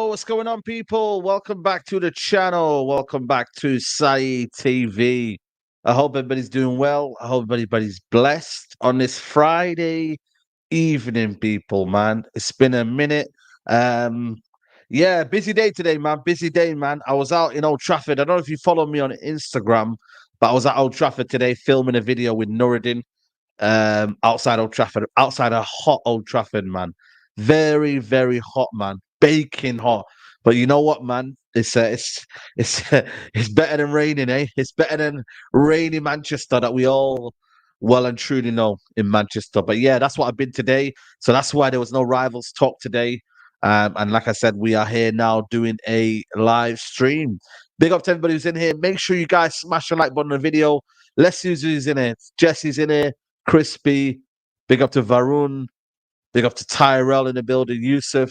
Yo, what's going on, people? Welcome back to the channel. Welcome back to Saeed TV. I hope everybody's doing well. I hope everybody's blessed on this Friday evening, people, man. It's been a minute. Um, yeah, busy day today, man. Busy day, man. I was out in Old Trafford. I don't know if you follow me on Instagram, but I was at Old Trafford today filming a video with Nuruddin outside Old Trafford, outside a hot Old Trafford, man. Very, very hot, man. Baking hot. But you know what, man? It's it's better than raining, eh? It's better than rainy Manchester that we all well and truly know in Manchester. But yeah, that's what I've been today. So that's why there was no rivals talk today. And like I said, we are here now doing a live stream. Big up to everybody who's in here. Make sure you guys smash the like button on the video. Let's see who's in here. Jesse's in here. Crispy, big up to Varun, big up to Tyrell in the building, Yusuf,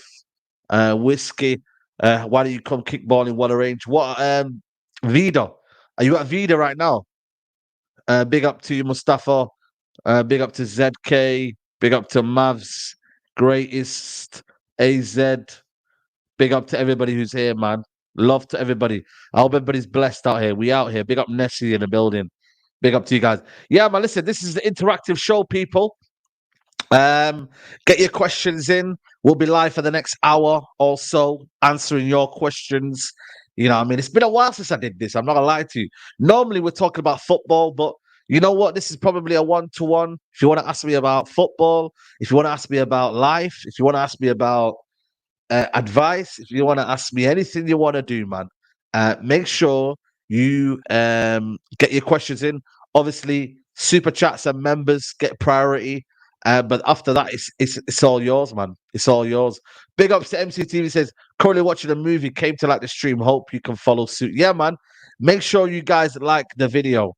Whiskey. Why don't you come kickballing Water Range? What Vida? Are you at Vida right now? Big up to you, Mustafa. Big up to ZK, big up to Mavs, greatest AZ, big up to everybody who's here, man. Love to everybody. I hope everybody's blessed out here. We out here. Big up Nessie in the building. Big up to you guys. Yeah, man. Listen, this is the interactive show, people. Get your questions in. We'll be live for the next hour also, answering your questions. You know, I mean, it's been a while since I did this. I'm not gonna lie to you. Normally, we're talking about football, but you know what? This is probably a one-to-one. If you want to ask me about football, if you want to ask me about life, if you want to ask me about advice, if you want to ask me anything you want to do, man, make sure you get your questions in. Obviously, super chats and members get priority. But after that, it's all yours, man. It's all yours. Big ups to MCTV says, currently watching a movie, came to like the stream. Hope you can follow suit. Yeah, man. Make sure you guys like the video.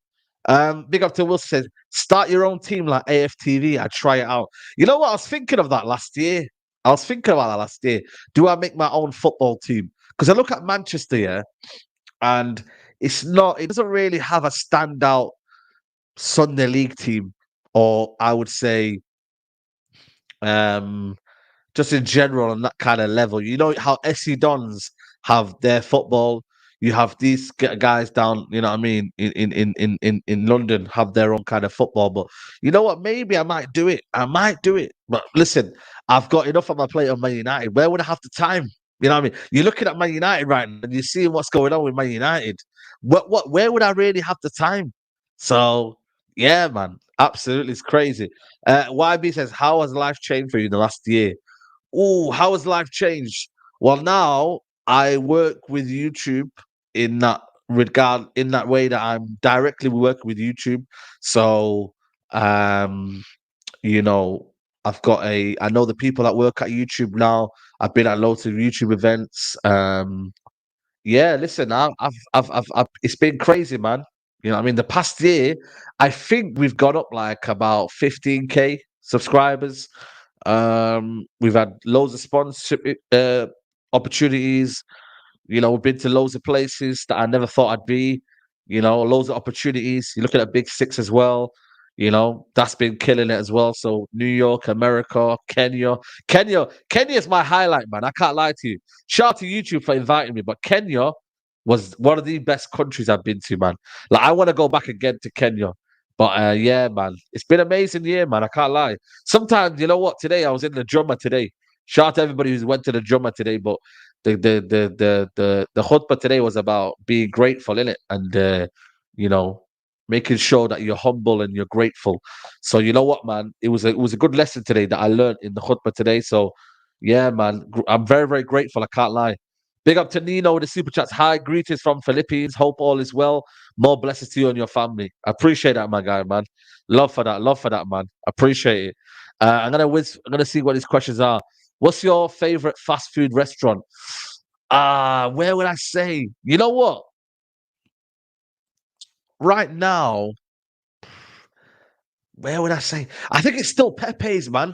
Big up to Wilson says, start your own team like AFTV. I try it out. You know what? I was thinking of that last year. I was thinking about that last year. Do I make my own football team? Because I look at Manchester, yeah, and it doesn't really have a standout Sunday league team, or I would say um just in general on that kind of level. You know how SC Dons have their football. You have these guys down, you know what I mean, in London have their own kind of football. But you know what? Maybe I might do it. I might do it. But listen, I've got enough on my plate on Man United. Where would I have the time? You know what I mean? You're looking at Man United right now and you're seeing what's going on with Man United. Where would I really have the time? So yeah, man, absolutely, it's crazy. YB says, "How has life changed for you in the last year?" Oh, how has life changed? Well, now I work with YouTube in that in that way that I'm directly working with YouTube. So, um, you know, I know the people that work at YouTube now. I've been at loads of YouTube events. Yeah, listen, it's been crazy, man. You know, what I mean, the past year, I think we've got up like about 15K subscribers. We've had loads of sponsorship opportunities. You know, we've been to loads of places that I never thought I'd be. You know, loads of opportunities. You're looking at Big Six as well. You know, that's been killing it as well. So New York, America, Kenya is my highlight, man. I can't lie to you. Shout out to YouTube for inviting me, but Kenya was one of the best countries I've been to, man. Like I want to go back again to Kenya. But yeah, man, it's been an amazing year, man. I can't lie. Sometimes, you know what? Today I was in the drummer today. Shout out to everybody who's went to the drummer today. But the khutbah today was about being grateful in it, and you know, making sure that you're humble and you're grateful. So you know what, man, it was a good lesson today that I learned in the khutbah today. So yeah, man, I'm very very grateful. I can't lie. Big up to Nino with the super chats. Hi, greetings from Philippines. Hope all is well. More blessings to you and your family. I appreciate that, my guy, man. Love for that, man. Appreciate it. I'm gonna see what these questions are. What's your favorite fast food restaurant? Where would I say? You know what? Right now, where would I say? I think it's still Pepe's, man.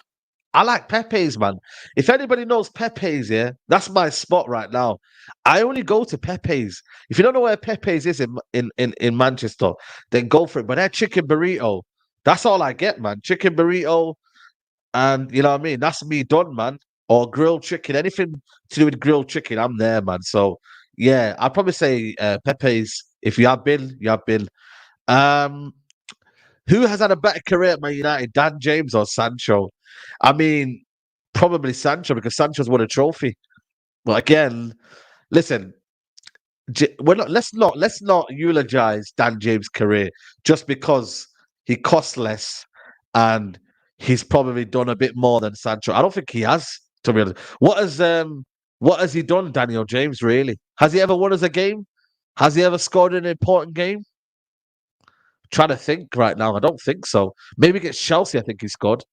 I like Pepe's, man. If anybody knows Pepe's, yeah, that's my spot right now. I only go to Pepe's. If you don't know where Pepe's is in Manchester, then go for it. But that chicken burrito, that's all I get, man. Chicken burrito, and you know what I mean. That's me done, man. or grilled chicken, anything to do with grilled chicken, I'm there, man. So yeah, I'd probably say Pepe's. If you have been, you have been. Um, who has had a better career at Man United, Dan James or Sancho? I mean, probably Sancho because Sancho's won a trophy. But again, listen, we're not. Let's not eulogize Dan James' career just because he costs less and he's probably done a bit more than Sancho. I don't think he has, to be honest. What has he done, Daniel James? Really, has he ever won us a game? Has he ever scored in an important game? Trying to think right now. I don't think so. Maybe against Chelsea, I think he scored.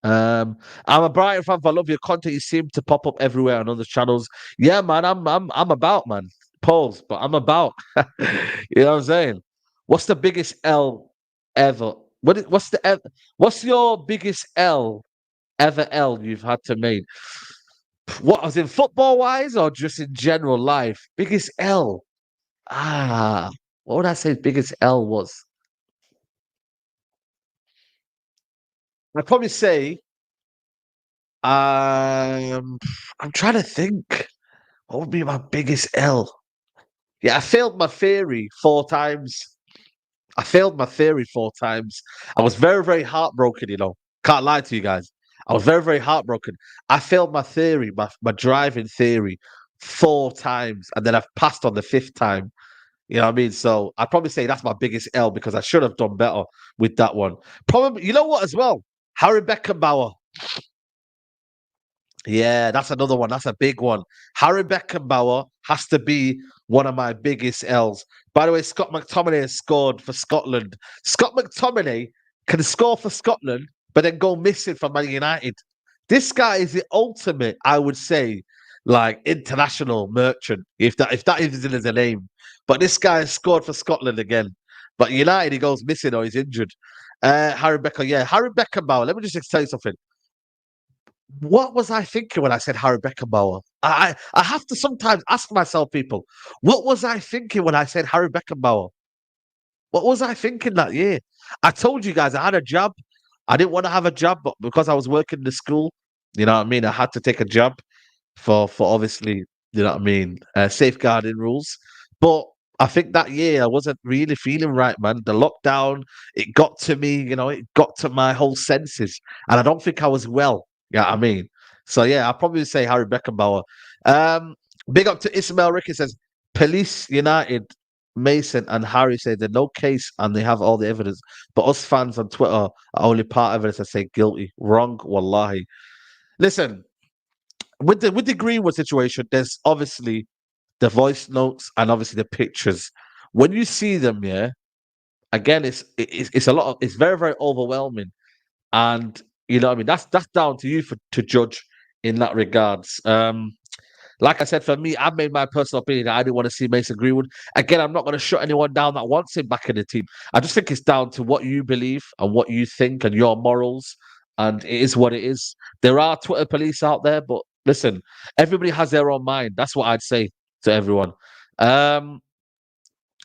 I'm a Brighton fan. I love your content. You seem to pop up everywhere on other channels. Yeah, man. I'm about, man. Pause, but I'm about. You know what I'm saying? What's the biggest L ever? What's your biggest L you've had to make? What was in football wise or just in general life? Biggest L. Ah, what would I say? Biggest L was? I'd probably say. Um, I'm trying to think. What would be my biggest L? Yeah, I failed my theory 4 times. I failed my theory 4 times. I was very, very heartbroken, you know. Can't lie to you guys. I was very, very heartbroken. I failed my theory, my driving theory 4 times, and then I've passed on the fifth time. You know what I mean? So I'd probably say that's my biggest L because I should have done better with that one. Probably, you know what, as well? Harry Beckenbauer. Yeah, that's another one. That's a big one. Harry Beckenbauer has to be one of my biggest L's. By the way, Scott McTominay has scored for Scotland. Scott McTominay can score for Scotland, but then go missing from Man United. This guy is the ultimate, I would say, like international merchant, if that isn't his name. But this guy has scored for Scotland again. But United, he goes missing or he's injured. Harry Beckenbauer. Let me just tell you something. What was I thinking when I said Harry Beckenbauer? I have to sometimes ask myself, people, what was I thinking when I said Harry Beckenbauer? What was I thinking that year? I told you guys I had a job. I didn't want to have a job, but because I was working in the school, you know what I mean, I had to take a job for obviously, you know what I mean, safeguarding rules. But I think that year I wasn't really feeling right, man. The lockdown, it got to me, you know, it got to my whole senses. And I don't think I was well. You know what I mean? So yeah, I'll probably say Harry Beckenbauer. Um, big up to Ismail Ricky says, Police United, Mason and Harry say there's no case and they have all the evidence. But us fans on Twitter are only part evidence that say guilty. Wrong, wallahi. Listen, with the Greenwood situation, there's obviously the voice notes and obviously the pictures. When you see them, yeah, again, it's a lot of it's very very overwhelming, and you know what I mean. That's down to you to judge in that regards. Like I said, for me, I've made my personal opinion that I didn't want to see Mason Greenwood. Again, I'm not going to shut anyone down that wants him back in the team. I just think it's down to what you believe and what you think and your morals. And it is what it is. There are Twitter police out there, but listen, everybody has their own mind. That's what I'd say to everyone. Um,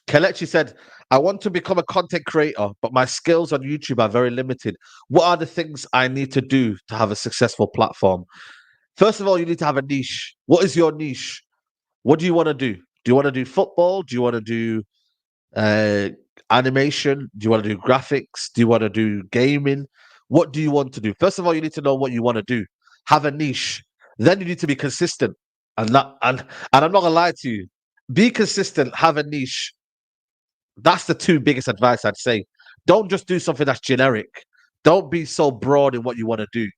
Kelechi said, I want to become a content creator, but my skills on YouTube are very limited. What are the things I need to do to have a successful platform? First of all, you need to have a niche. What is your niche? What do you want to do? Do you want to do football? Do you want to do uh, animation? Do you want to do graphics? Do you want to do gaming? What do you want to do? First of all, you need to know what you want to do. Have a niche. Then you need to be consistent. And I'm not gonna lie to you. Be consistent. Have a niche. That's the two biggest advice I'd say. Don't just do something that's generic. Don't be so broad in what you want to do.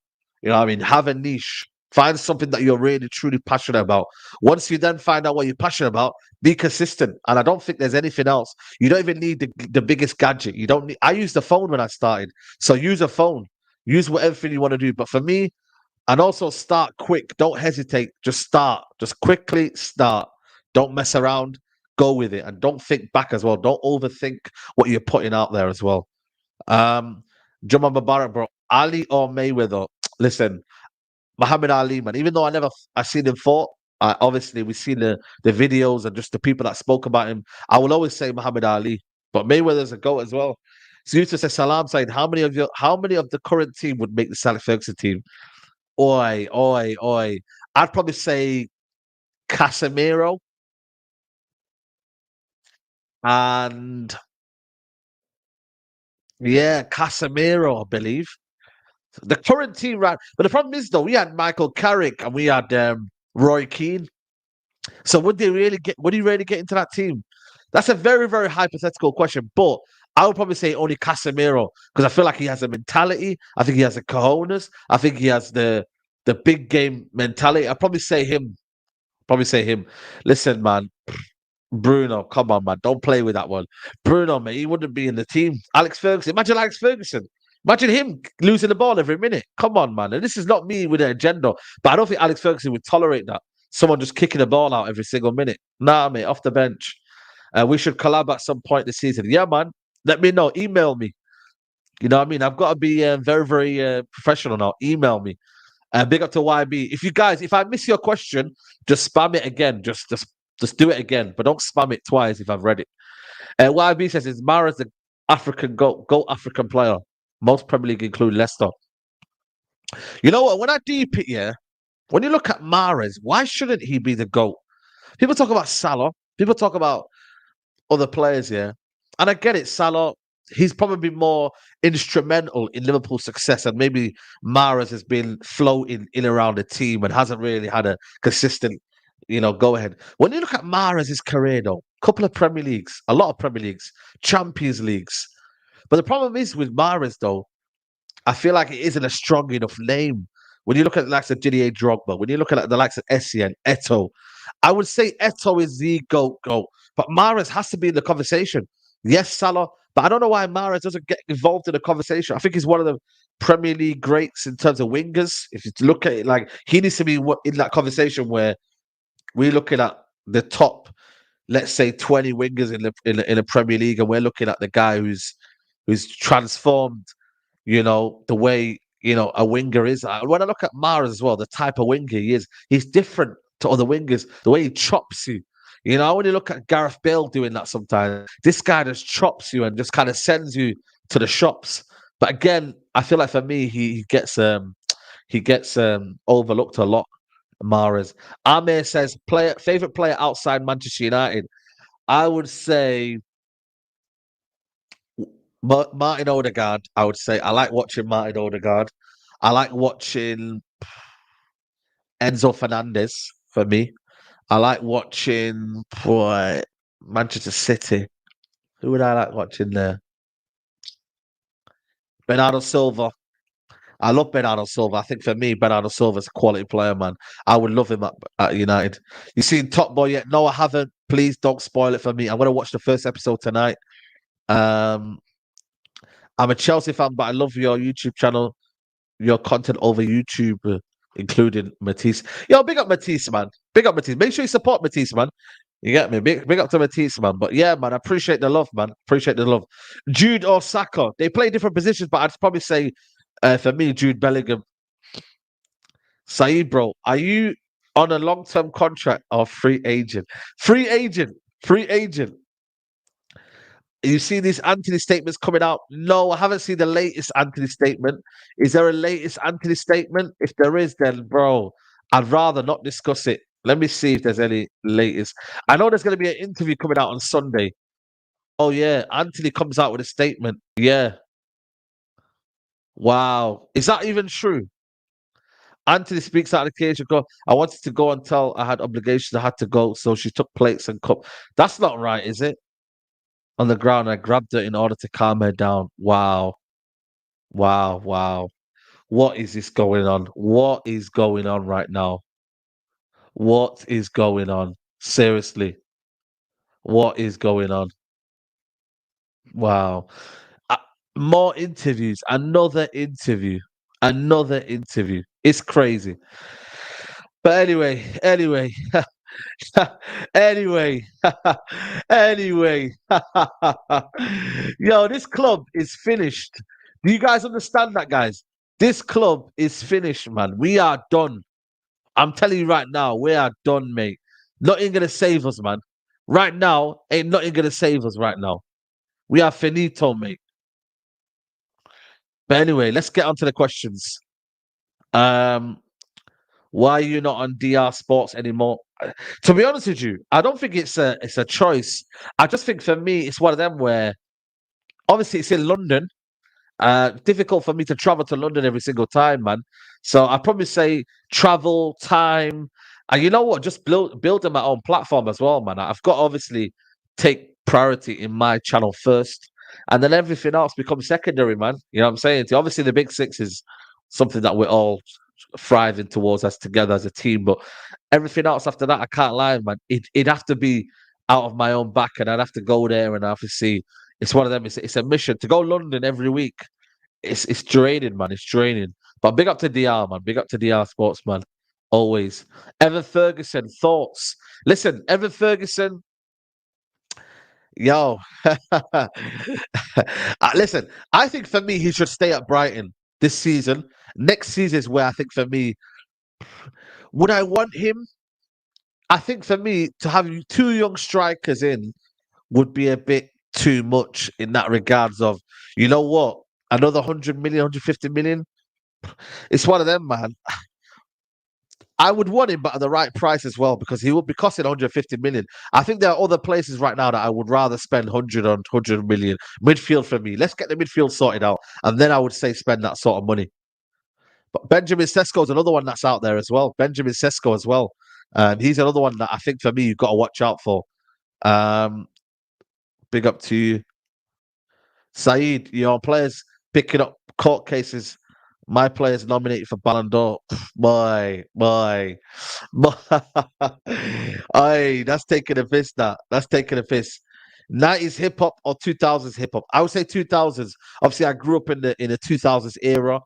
You know what I mean? Have a niche. Find something that you're really truly passionate about. Once you then find out what you're passionate about, be consistent. And I don't think there's anything else. You don't even need the biggest gadget. You don't need I used the phone when I started. So use a phone. Use whatever you want to do. But for me, and also start quick. Don't hesitate. Just start. Just quickly start. Don't mess around. Go with it. And don't think back as well. Don't overthink what you're putting out there as well. Jumma Mubarak, bro. Ali or Mayweather? Listen, Muhammad Ali, man. Even though I seen him fought, obviously we've seen the videos and just the people that spoke about him. I will always say Muhammad Ali, but Mayweather's a goat as well. So you used to say Salam saying how many of the current team would make the Sally Ferguson team? Oi, oi, oi. I'd probably say Casemiro and yeah, Casemiro, I believe. The current team, right? But the problem is though, we had Michael Carrick and we had Roy Keane. So would they really get? Would he really get into that team? That's a very, very hypothetical question. But I would probably say only Casemiro because I feel like he has a mentality. I think he has the cojones. I think he has the big game mentality. I'd probably say him. Probably say him. Listen, man. Bruno, come on, man. Don't play with that one. Bruno, man, he wouldn't be in the team. Alex Ferguson. Imagine Alex Ferguson. Imagine him losing the ball every minute. Come on, man. And this is not me with an agenda, but I don't think Alex Ferguson would tolerate that. Someone just kicking the ball out every single minute. Nah, mate, off the bench. We should collab at some point this season. Yeah, man. Let me know. Email me. You know what I mean? I've got to be very, very professional now. Email me. Big up to YB. If you guys, if I miss your question, just spam it again. Just do it again, but don't spam it twice if I've read it. YB says, "Is Mahrez the African goat African player? Most Premier League include Leicester." You know what? When I deep it, yeah. When you look at Mahrez, why shouldn't he be the goat? People talk about Salah. People talk about other players, yeah. And I get it, Salah, he's probably more instrumental in Liverpool's success, and maybe Mahrez has been floating in around the team and hasn't really had a consistent, go ahead. When you look at Mahrez's career, though, couple of Premier Leagues, a lot of Premier Leagues, Champions Leagues. But the problem is with Mahrez, though, I feel like it isn't a strong enough name. When you look at the likes of Didier Drogba, when you look at the likes of Essien, Eto, I would say Eto is the GOAT. But Mahrez has to be in the conversation. Yes, Salah, but I don't know why Mahrez doesn't get involved in the conversation. I think he's one of the Premier League greats in terms of wingers. If you look at it, like he needs to be in that conversation where we're looking at the top, let's say, 20 wingers in the Premier League, and we're looking at the guy who's transformed the way, a winger is. When I look at Mars as well, the type of winger he is, he's different to other wingers. The way he chops you. When you look at Gareth Bale doing that sometimes, this guy just chops you and just kind of sends you to the shops. But again, I feel like for me, he gets overlooked a lot. Mahrez. Amir says favorite player outside Manchester United. I would say Martin Odegaard, I would say. I like watching Martin Odegaard. I like watching Enzo Fernandez for me. I like watching Manchester City. Who would I like watching there? Bernardo Silva. I love Bernardo Silva. I think for me, Bernardo Silva's a quality player, man. I would love him at United. You seen Top Boy yet? No, I haven't. Please don't spoil it for me. I'm going to watch the first episode tonight. Um, I'm a Chelsea fan, but I love your YouTube channel, your content over YouTube, including Matisse. Yo, big up Matisse, man. Big up Matisse. Make sure you support Matisse, man. You get me? Big up to Matisse, man. But yeah, man, I appreciate the love, man. Appreciate the love. Jude or Saka, they play different positions, but I'd probably say, for me, Jude Bellingham. Saeed, bro, are you on a long-term contract or free agent? Free agent. Free agent. You see these Anthony statements coming out? No, I haven't seen the latest Anthony statement. Is there a latest Anthony statement? If there is, then bro, I'd rather not discuss it. Let me see if there's any latest. I know there's going to be an interview coming out on Sunday. Oh yeah, Anthony comes out with a statement. Yeah, wow, is that even true? Anthony speaks out of the cage. Go, I wanted to go and tell I had obligations. I had to go, so she took plates and cup. That's not right, is it? On the ground, I grabbed her in order to calm her down. Wow. Wow, wow. What is this going on? What is going on right now? What is going on? Seriously, what is going on? Wow. Uh, More interviews, another interview. It's crazy. But anyway, anyway, anyway. Yo, this club is finished. Do you guys understand that, guys? This club is finished, man. We are done. I'm telling you right now, we are done, mate. Nothing gonna save us, man. Right now, ain't nothing gonna save us right now. We are finito, mate. But anyway, let's get on to the questions. Um, why are you not on DR Sports anymore? To be honest with you, I don't think it's a choice. I just think for me, it's one of them where obviously it's in London. Difficult for me to travel to London every single time, man. So I probably say travel time, and you know what? Just building my own platform as well, man. I've got to obviously take priority in my channel first, and then everything else becomes secondary, man. You know what I'm saying? Obviously, the big six is something that we're all thriving towards as together as a team, but everything else after that, I can't lie, man. It'd have to be out of my own back, and I'd have to go there and obviously. It's one of them. It's a mission to go London every week. It's draining, man. It's draining. But big up to DR, man. Big up to DR Sports, man. Always. Evan Ferguson, thoughts. Listen, Evan Ferguson, yo. Listen, I think for me, he should stay at Brighton this season. Next season is where I think for me, would I want him? I think for me, to have two young strikers in would be a bit too much in that regards of, you know what? Another 100 million, 150 million. It's one of them, man. I would want him, but at the right price as well, because he would be costing 150 million. I think there are other places right now that I would rather spend 100 on 100 million. Midfield for me. Let's get the midfield sorted out. And then I would say spend that sort of money. But Benjamin Sesko is another one that's out there as well. Benjamin Sesko as well. He's another one that I think for me you've got to watch out for. Um, big up to you. Saeed, players picking up court cases. My players nominated for Ballon d'Or. My. Aye, that's taking a piss. That's taking a piss. 90s hip hop or 2000s hip hop? I would say 2000s. Obviously, I grew up in the 2000s era.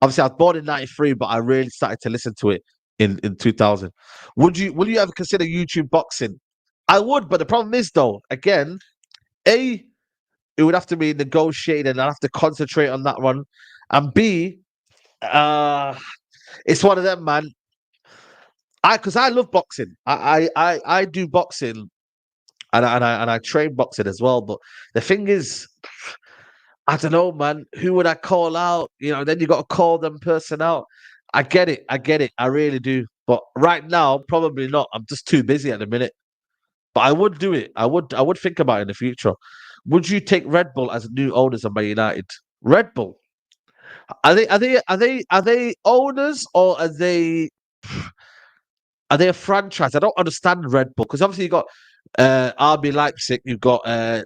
Obviously, I was born in 93, but I really started to listen to it in 2000. Will you ever consider YouTube boxing? I would, but the problem is though, again, A, it would have to be negotiated and I have to concentrate on that one. And B, uh it's one of them, man. Because I love boxing. I do boxing and I train boxing as well. But the thing is, I don't know, man. Who would I call out? Then you got to call them person out. I get it. I get it. I really do. But right now, probably not. I'm just too busy at the minute. But I would do it. I would think about it in the future. Would you take Red Bull as new owners of Man United? Red Bull. Are they owners or are they a franchise? I don't understand Red Bull because obviously you got RB Leipzig, you've got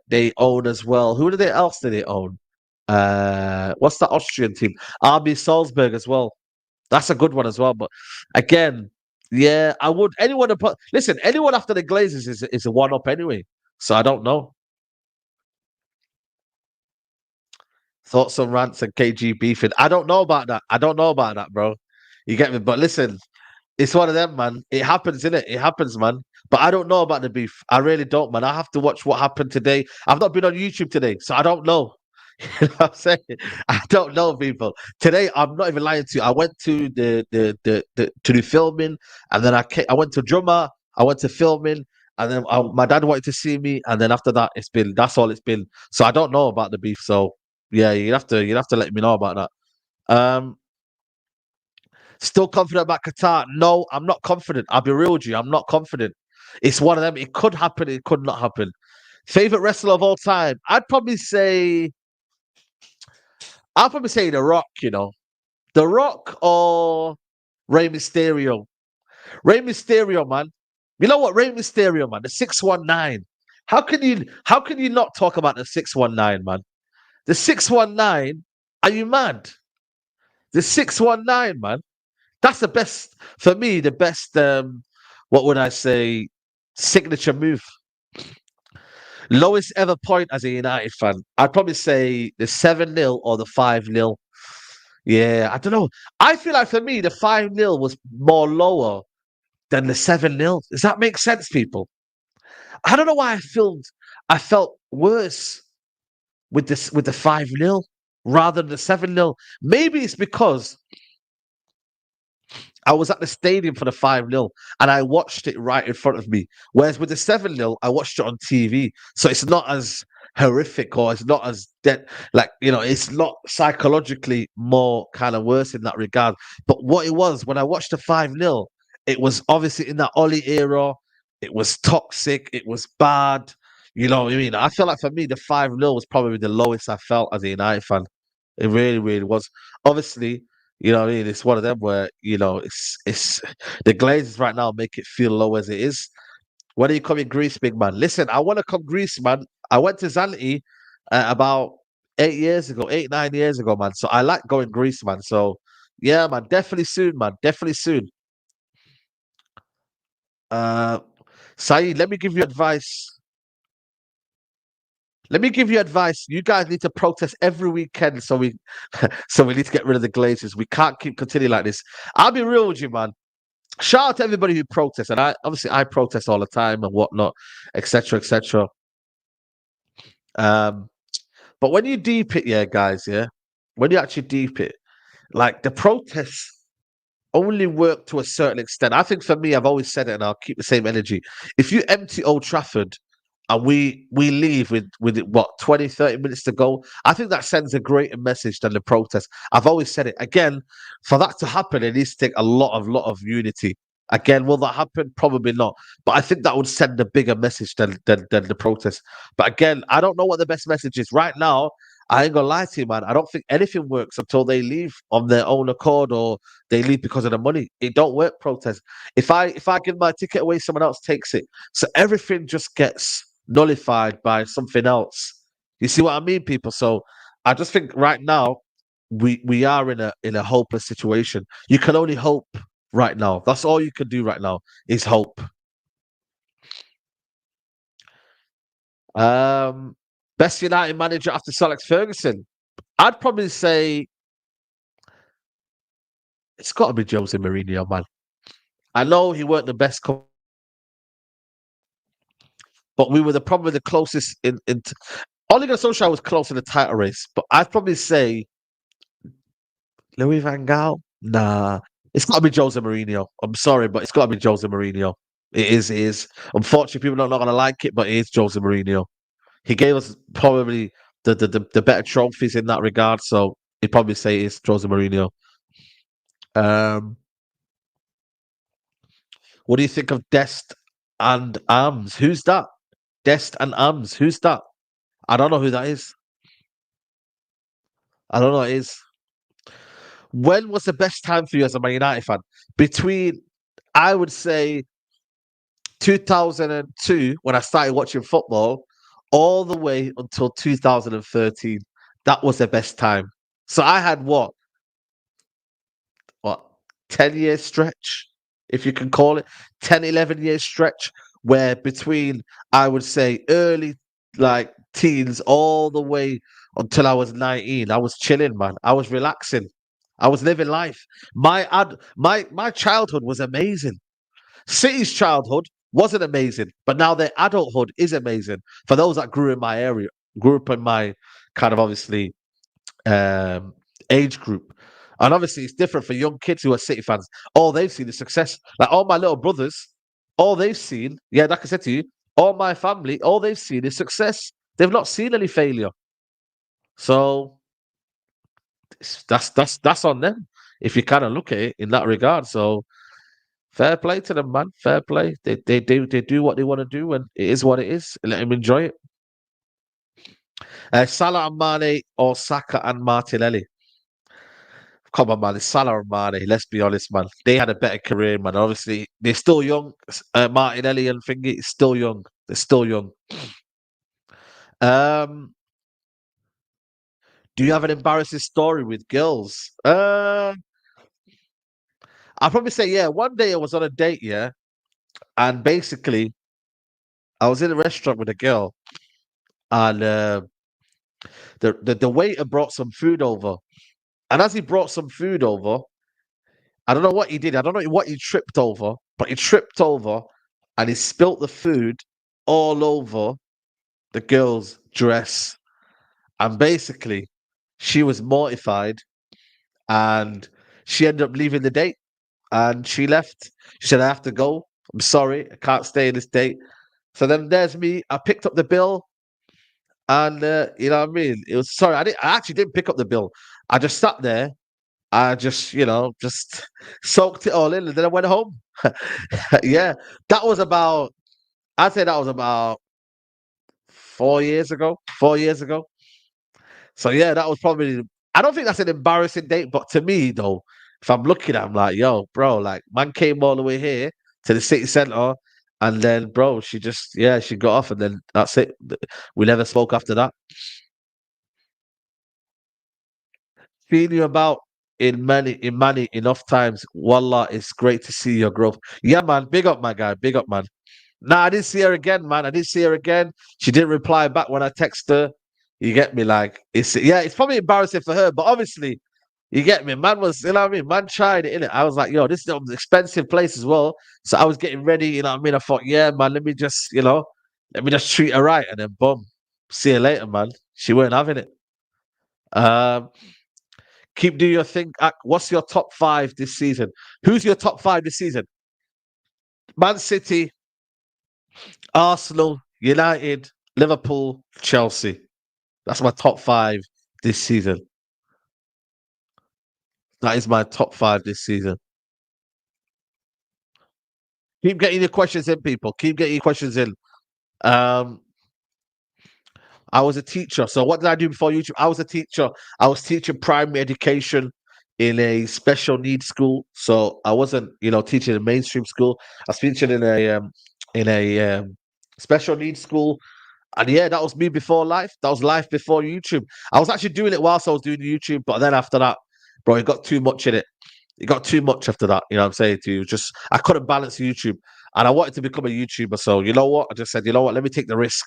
they own as well. Who do they else do they own? What's the Austrian team? RB Salzburg as well. That's a good one as well. But again, yeah, I would anyone listen, anyone after the Glazers is a one up anyway. So I don't know. Thoughts on rants and KG beefing. I don't know about that. I don't know about that, bro. You get me? But listen, it's one of them, man. It happens, innit? It happens, man. But I don't know about the beef. I really don't, man. I have to watch what happened today. I've not been on YouTube today, so I don't know. You know what I'm saying? I don't know, people. Today, I'm not even lying to you. I went to the to the filming, and then I went to drummer. I went to filming, and then my dad wanted to see me, and then after that, that's all it's been. So I don't know about the beef. So yeah, you'd have to let me know about that. Still confident about Qatar? No, I'm not confident. I'll be real with you. I'm not confident. It's one of them. It could happen. It could not happen. Favorite wrestler of all time? I'll probably say The Rock. The Rock or Rey Mysterio. Rey Mysterio, man. You know what, Rey Mysterio, man. The 619. How can you not talk about the 619, man? The 619. Are you mad? The 619, man. That's the best for me. The best. What would I say? Signature move. Lowest ever point as a United fan. I'd probably say the 7-0 or the 5-0. Yeah, I don't know. I feel like for me, the 5-0 was more lower than the 7-0. Does that make sense, people? I don't know why I felt worse with the 5-0 rather than the 7-0. Maybe it's because I was at the stadium for the 5-0 and I watched it right in front of me. Whereas with the 7-0, I watched it on TV. So it's not as horrific or it's not as dead. Like, it's not psychologically more kind of worse in that regard. But what it was when I watched the 5-0, it was obviously in that Ollie era. It was toxic. It was bad. You know what I mean? I feel like for me, the 5-0 was probably the lowest I felt as a United fan. It really, really was. Obviously, what I mean? It's one of them where, it's the Glazers right now make it feel low as it is. When are you coming Greece, big man? Listen, I want to come Greece, man. I went to Zante about 8 years ago, 9 years ago, man. So I like going Greece, man. So yeah, man, definitely soon, man. Definitely soon. Uh Saeed, let me give you advice. Let me give you advice. You guys need to protest every weekend, so we so we need to get rid of the Glazers. We can't keep continuing like this. I'll be real with you, man. Shout out to everybody who protests, and I protest all the time and whatnot, etc. etc. Um, but when you deep it, yeah, guys, yeah, when you actually deep it, like the protests only work to a certain extent. I think for me, I've always said it, and I'll keep the same energy. If you empty Old Trafford and we leave with what 20, 30 minutes to go, I think that sends a greater message than the protest. I've always said it. Again, for that to happen, it needs to take a lot of unity. Again, will that happen? Probably not. But I think that would send a bigger message than the protest. But again, I don't know what the best message is. Right now, I ain't gonna lie to you, man. I don't think anything works until they leave on their own accord or they leave because of the money. It don't work, protest. If I give my ticket away, someone else takes it. So everything just gets nullified by something else. You see what I mean, people? So I just think right now we are in a hopeless situation. You can only hope right now. That's all you can do right now is hope. Um, Best United manager after Sir Alex Ferguson. I'd probably say it's got to be Jose Mourinho, man. I know he weren't the best, but we were probably the closest in. Ole Gunnar Solskjaer was close in the title race, but I'd probably say Louis Van Gaal. Nah, it's got to be Jose Mourinho. I'm sorry, but it's got to be Jose Mourinho. It is. It is. Unfortunately, people are not going to like it, but it is Jose Mourinho. He gave us probably the better trophies in that regard, so he'd probably say it's Jose Mourinho. Um, what do you think of Dest and Arms? Who's that? Dest and Arms. Who's that? I don't know who that is. I don't know who it is. When was the best time for you as a Man United fan? Between, I would say, 2002, when I started watching football, all the way until 2013. That was the best time. So I had what 10 year stretch, if you can call it 10, 11 year stretch, where between I would say early like teens all the way until I was 19, I was chilling, man. I was relaxing. I was living life. My childhood was amazing. City's childhood wasn't amazing, but now their adulthood is amazing. For those that grew in my area, grew up in my kind of obviously um, age group. And obviously, it's different for young kids who are City fans. All they've seen is success. Like all my little brothers, all they've seen, yeah, like I said to you, all my family, all they've seen is success. They've not seen any failure. So that's on them if you kind of look at it in that regard. So fair play to them, man. Fair play. They do what they want to do, and it is what it is. Let them enjoy it. Salah and Mane or Saka and Martinelli. Come on, man. It's Salah and Mane. Let's be honest, man. They had a better career, man. Obviously, they're still young. Martinelli and Thingy still young. They're still young. Um, do you have an embarrassing story with girls? I'll probably say, yeah. One day I was on a date, yeah, and basically I was in a restaurant with a girl, and the waiter brought some food over, and as he brought some food over, I don't know what he did. I don't know what he tripped over, but he tripped over and he spilt the food all over the girl's dress. And basically, she was mortified and she ended up leaving the date and she left. She said, I have to go. I'm sorry. I can't stay in this date. So then there's me. I picked up the bill And you know what I mean? It was sorry, I actually didn't pick up the bill. I just sat there. I just, just soaked it all in, and then I went home. Yeah, that was about. I'd say that was about 4 years ago. 4 years ago. So yeah, that was probably. I don't think that's an embarrassing date, but to me though, if I'm looking at, I'm like, yo, bro, like man came all the way here to the city center, and then bro, she just she got off, and then that's it. We never spoke after that. Seen you about in many enough times. Wallah, it's great to see your growth. Yeah, man. Big up, my guy. Big up, man. Nah, I didn't see her again, man. I didn't see her again. She didn't reply back when I text her. You get me? Like, it's probably embarrassing for her, but obviously, you get me. Man was, you know what I mean? Man tried it, innit? I was like, yo, this is an expensive place as well. So I was getting ready, you know what I mean? I thought, yeah, man, let me just treat her right. And then boom. See you later, man. She weren't having it. Um, Keep doing your thing. What's your top five this season? Who's your top five this season? Man City, Arsenal, United, Liverpool, Chelsea. That's my top five this season. That is my top five this season. Keep getting your questions in, people. Keep getting your questions in. Um, I was a teacher. So what did I do before YouTube? I was a teacher. I was teaching primary education in a special needs school. So I wasn't, teaching in mainstream school. I was teaching in a special needs school. And yeah, that was me before life. That was life before YouTube. I was actually doing it whilst I was doing YouTube, but then after that, bro, it got too much in it. It got too much after that. You know what I'm saying to you? Just I couldn't balance YouTube. And I wanted to become a YouTuber. So you know what? I just said, you know what, let me take the risk.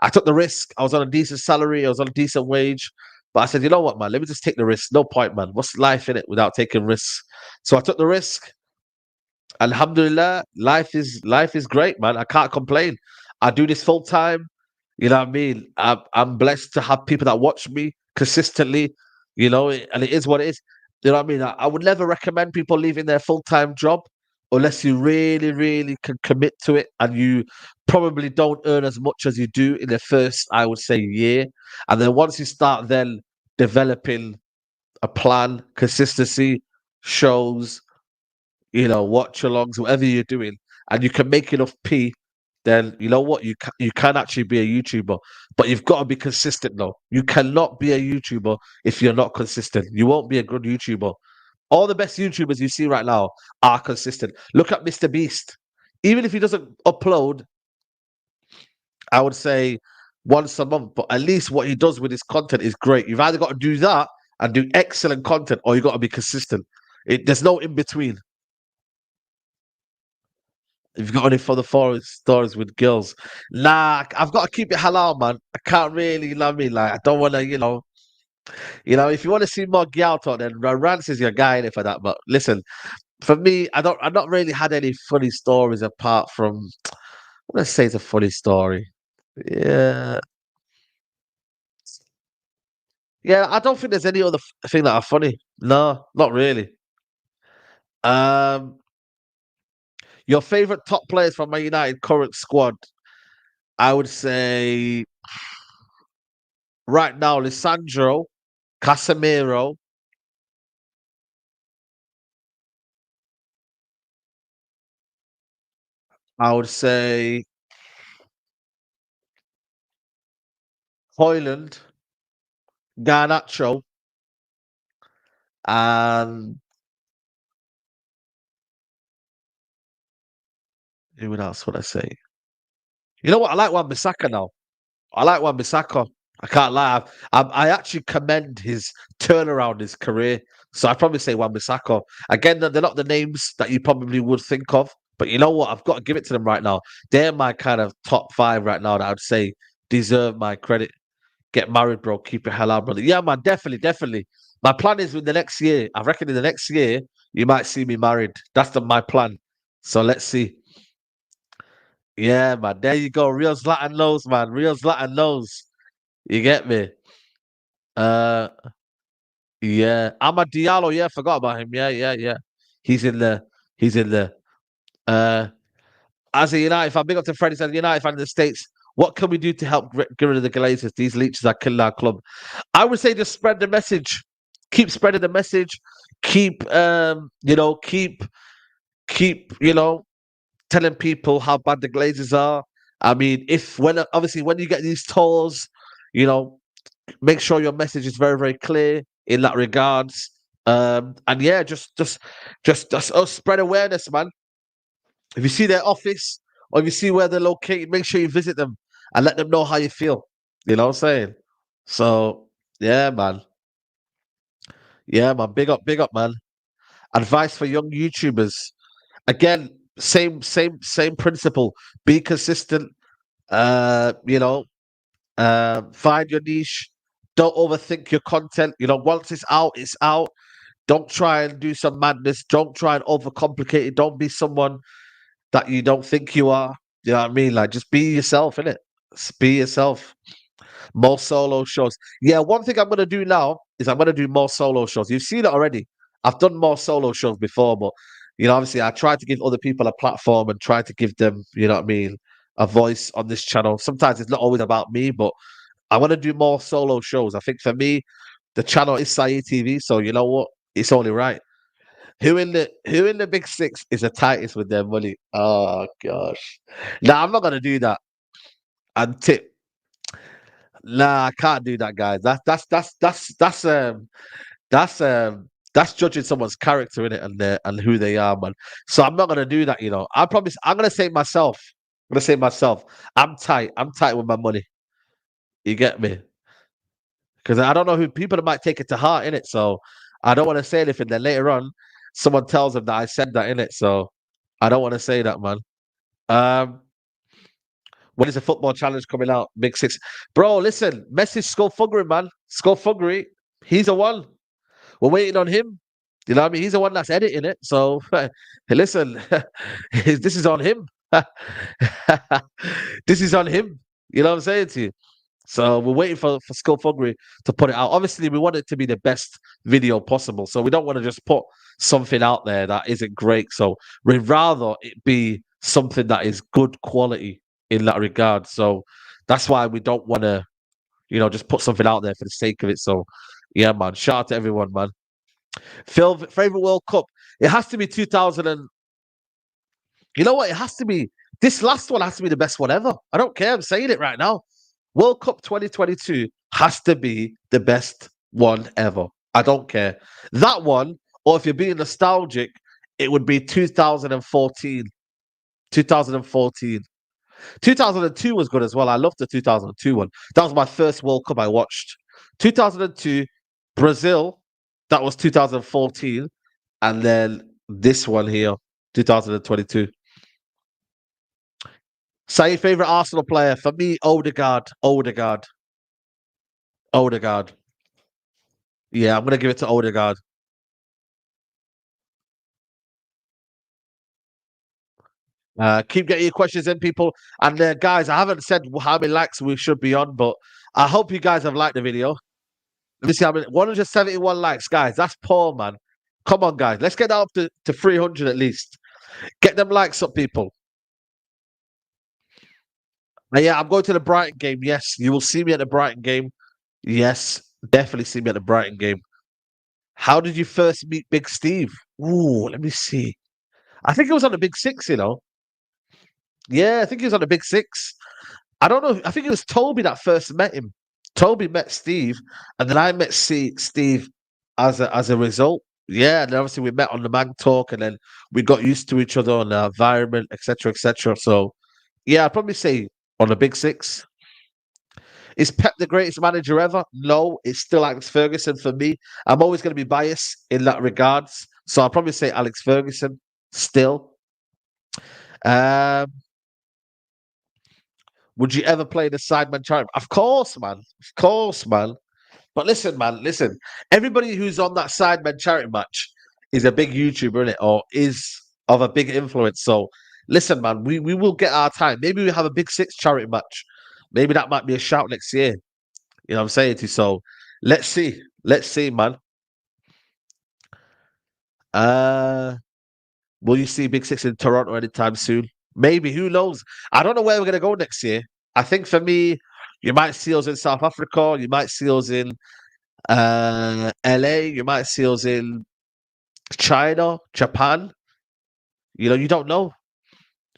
I took the risk. I was on a decent salary, I was on a decent wage. But I said, you know what, man, let me just take the risk. No point, man. What's life in it without taking risks? So I took the risk. Alhamdulillah, life is great, man. I can't complain. I do this full time. You know what I mean? I'm blessed to have people that watch me consistently. And it is what it is. You know what I mean? I would never recommend people leaving their full time job unless you really, really can commit to it, and you probably don't earn as much as you do in the first, I would say, year. And then once you start then developing a plan, consistency, shows, watch alongs, whatever you're doing, and you can make enough P, then you know what? You can actually be a YouTuber, but you've got to be consistent though. You cannot be a YouTuber if you're not consistent. You won't be a good YouTuber. All the best YouTubers you see right now are consistent. Look at Mr. Beast. Even if he doesn't upload, I would say once a month, but at least what he does with his content is great. You've either got to do that and do excellent content, or you got to be consistent. There's no in between. If you've got any further forward stories with girls, nah, I've got to keep it halal, man. I can't really, you know what I mean? Like, I don't want to, if you want to see more gal talk, then Rance is your guy for that. But listen, for me, I've not really had any funny stories apart from, let's say it's a funny story. Yeah, yeah. I don't think there's any other thing that are funny. No, not really. Um, your favorite top players from my United current squad, I would say right now, Lisandro, Casemiro. I would say Hoyland, Garnacho, and who else would I say? You know what? I like Wan-Bissaka now. I like Wan-Bissaka. I can't lie. I actually commend his turnaround, his career. So I'd probably say Wan-Bissaka. Again, they're not the names that you probably would think of. But you know what? I've got to give it to them right now. They're my kind of top five right now that I'd say deserve my credit. Get married, bro. Keep it halal, brother. Yeah, man. Definitely, definitely. My plan is with the next year. I reckon in the next year, you might see me married. That's my plan. So let's see. Yeah, man. There you go. Real Zlatan knows, man. Real Zlatan knows. You get me? Uh, yeah. Amad Diallo. Yeah, forgot about him. Yeah, yeah, yeah. He's in there. He's in there. Uh, as a United fan, big up to Freddie, as a United fan in the States. What can we do to help get rid of the Glazers? These leeches are killing our club. I would say just spread the message. Keep spreading the message. Keep, keep telling people how bad the Glazers are. I mean, if when obviously when you get these tours, you know, make sure your message is very, very clear in that regards. And yeah, just spread awareness, man. If you see their office or if you see where they're located, make sure you visit them and let them know how you feel. You know what I'm saying? So yeah, man. Yeah, man. Big up, man. Advice for young YouTubers. Again, same principle. Be consistent. You know, find your niche. Don't overthink your content. You know, once it's out, it's out. Don't try and do some madness. Don't try and overcomplicate it. Don't be someone that you don't think you are. You know what I mean? Like, just be yourself, innit? Just be yourself. More solo shows. Yeah, one thing I'm gonna do now is I'm gonna do more solo shows. You've seen it already. I've done more solo shows before, but obviously I try to give other people a platform and try to give them, you know what I mean, a voice on this channel. Sometimes it's not always about me, but I want to do more solo shows. I think for me, the channel is Saeed TV, so you know what? It's only right. Who in the big six is the tightest with their money? Oh gosh. Nah, I'm not gonna do that. And tip. Nah, I can't do that, guys. That's judging someone's character in it and who they are, man. So I'm not gonna do that, you know. I promise I'm gonna say myself. I'm gonna say myself. I'm tight. I'm tight with my money. You get me? Because I don't know who people that might take it to heart in it. So I don't want to say anything. Then later on, someone tells them that I said that in it. So I don't want to say that, man. Um, when is the football challenge coming out? Big six, bro. Listen, message Skullduggery, man. Skullduggery, he's the one. We're waiting on him. You know what I mean? He's the one that's editing it. So hey, listen, this is on him. This is on him. You know what I'm saying to you? So we're waiting for Skullduggery to put it out. Obviously, we want it to be the best video possible. So we don't want to just put something out there that isn't great. So we'd rather it be something that is good quality in that regard. So that's why we don't want to, just put something out there for the sake of it. So yeah, man. Shout out to everyone, man. Phil, favorite World Cup. It has to be 2000 and you know what? It has to be this last one has to be the best one ever. I don't care. I'm saying it right now. World Cup 2022 has to be the best one ever. I don't care. That one, or if you're being nostalgic, it would be 2014. 2014. 2002 was good as well. I loved the 2002 one. That was my first World Cup I watched. 2002, Brazil, that was 2014. And then this one here, 2022. Say your favorite Arsenal player. For me, Odegaard. Odegaard. Yeah, I'm gonna give it to Odegaard. Keep getting your questions in, people. And guys, I haven't said how many likes we should be on, but I hope you guys have liked the video. Let me see how many 171 likes, guys. That's poor, man. Come on, guys. Let's get that up to 300 at least. Get them likes up, people. And yeah, I'm going to the Brighton game. Yes, you will see me at the Brighton game. Yes, definitely see me at the Brighton game. How did you first meet Big Steve? Ooh, let me see. I think it was on the Big Six, you know. Yeah, I think he was on the Big Six. I don't know. I think it was Toby that first met him. Toby met Steve, and then I met Steve as a result. Yeah, and then obviously we met on the Man Talk, and then we got used to each other on the environment, etc., etc. So, yeah, I'd probably say on the Big Six. Is Pep the greatest manager ever? No, it's still Alex Ferguson for me. I'm always going to be biased in that regards, so I'll probably say Alex Ferguson still. Um, would you ever play the Sidemen Challenge? Of course, man. Of course, man. But listen, man, listen. Everybody who's on that Sidemen charity match is a big YouTuber, in it, or is of a big influence. So listen, man, we will get our time. Maybe we have a big six charity match. Maybe that might be a shout next year. You know what I'm saying to you? So let's see. Let's see, man. Uh will you see Big Six in Toronto anytime soon? Maybe. Who knows? I don't know where we're gonna go next year. I think for me, you might see us in South Africa, you might see us in LA, you might see us in China, Japan. You know, you don't know.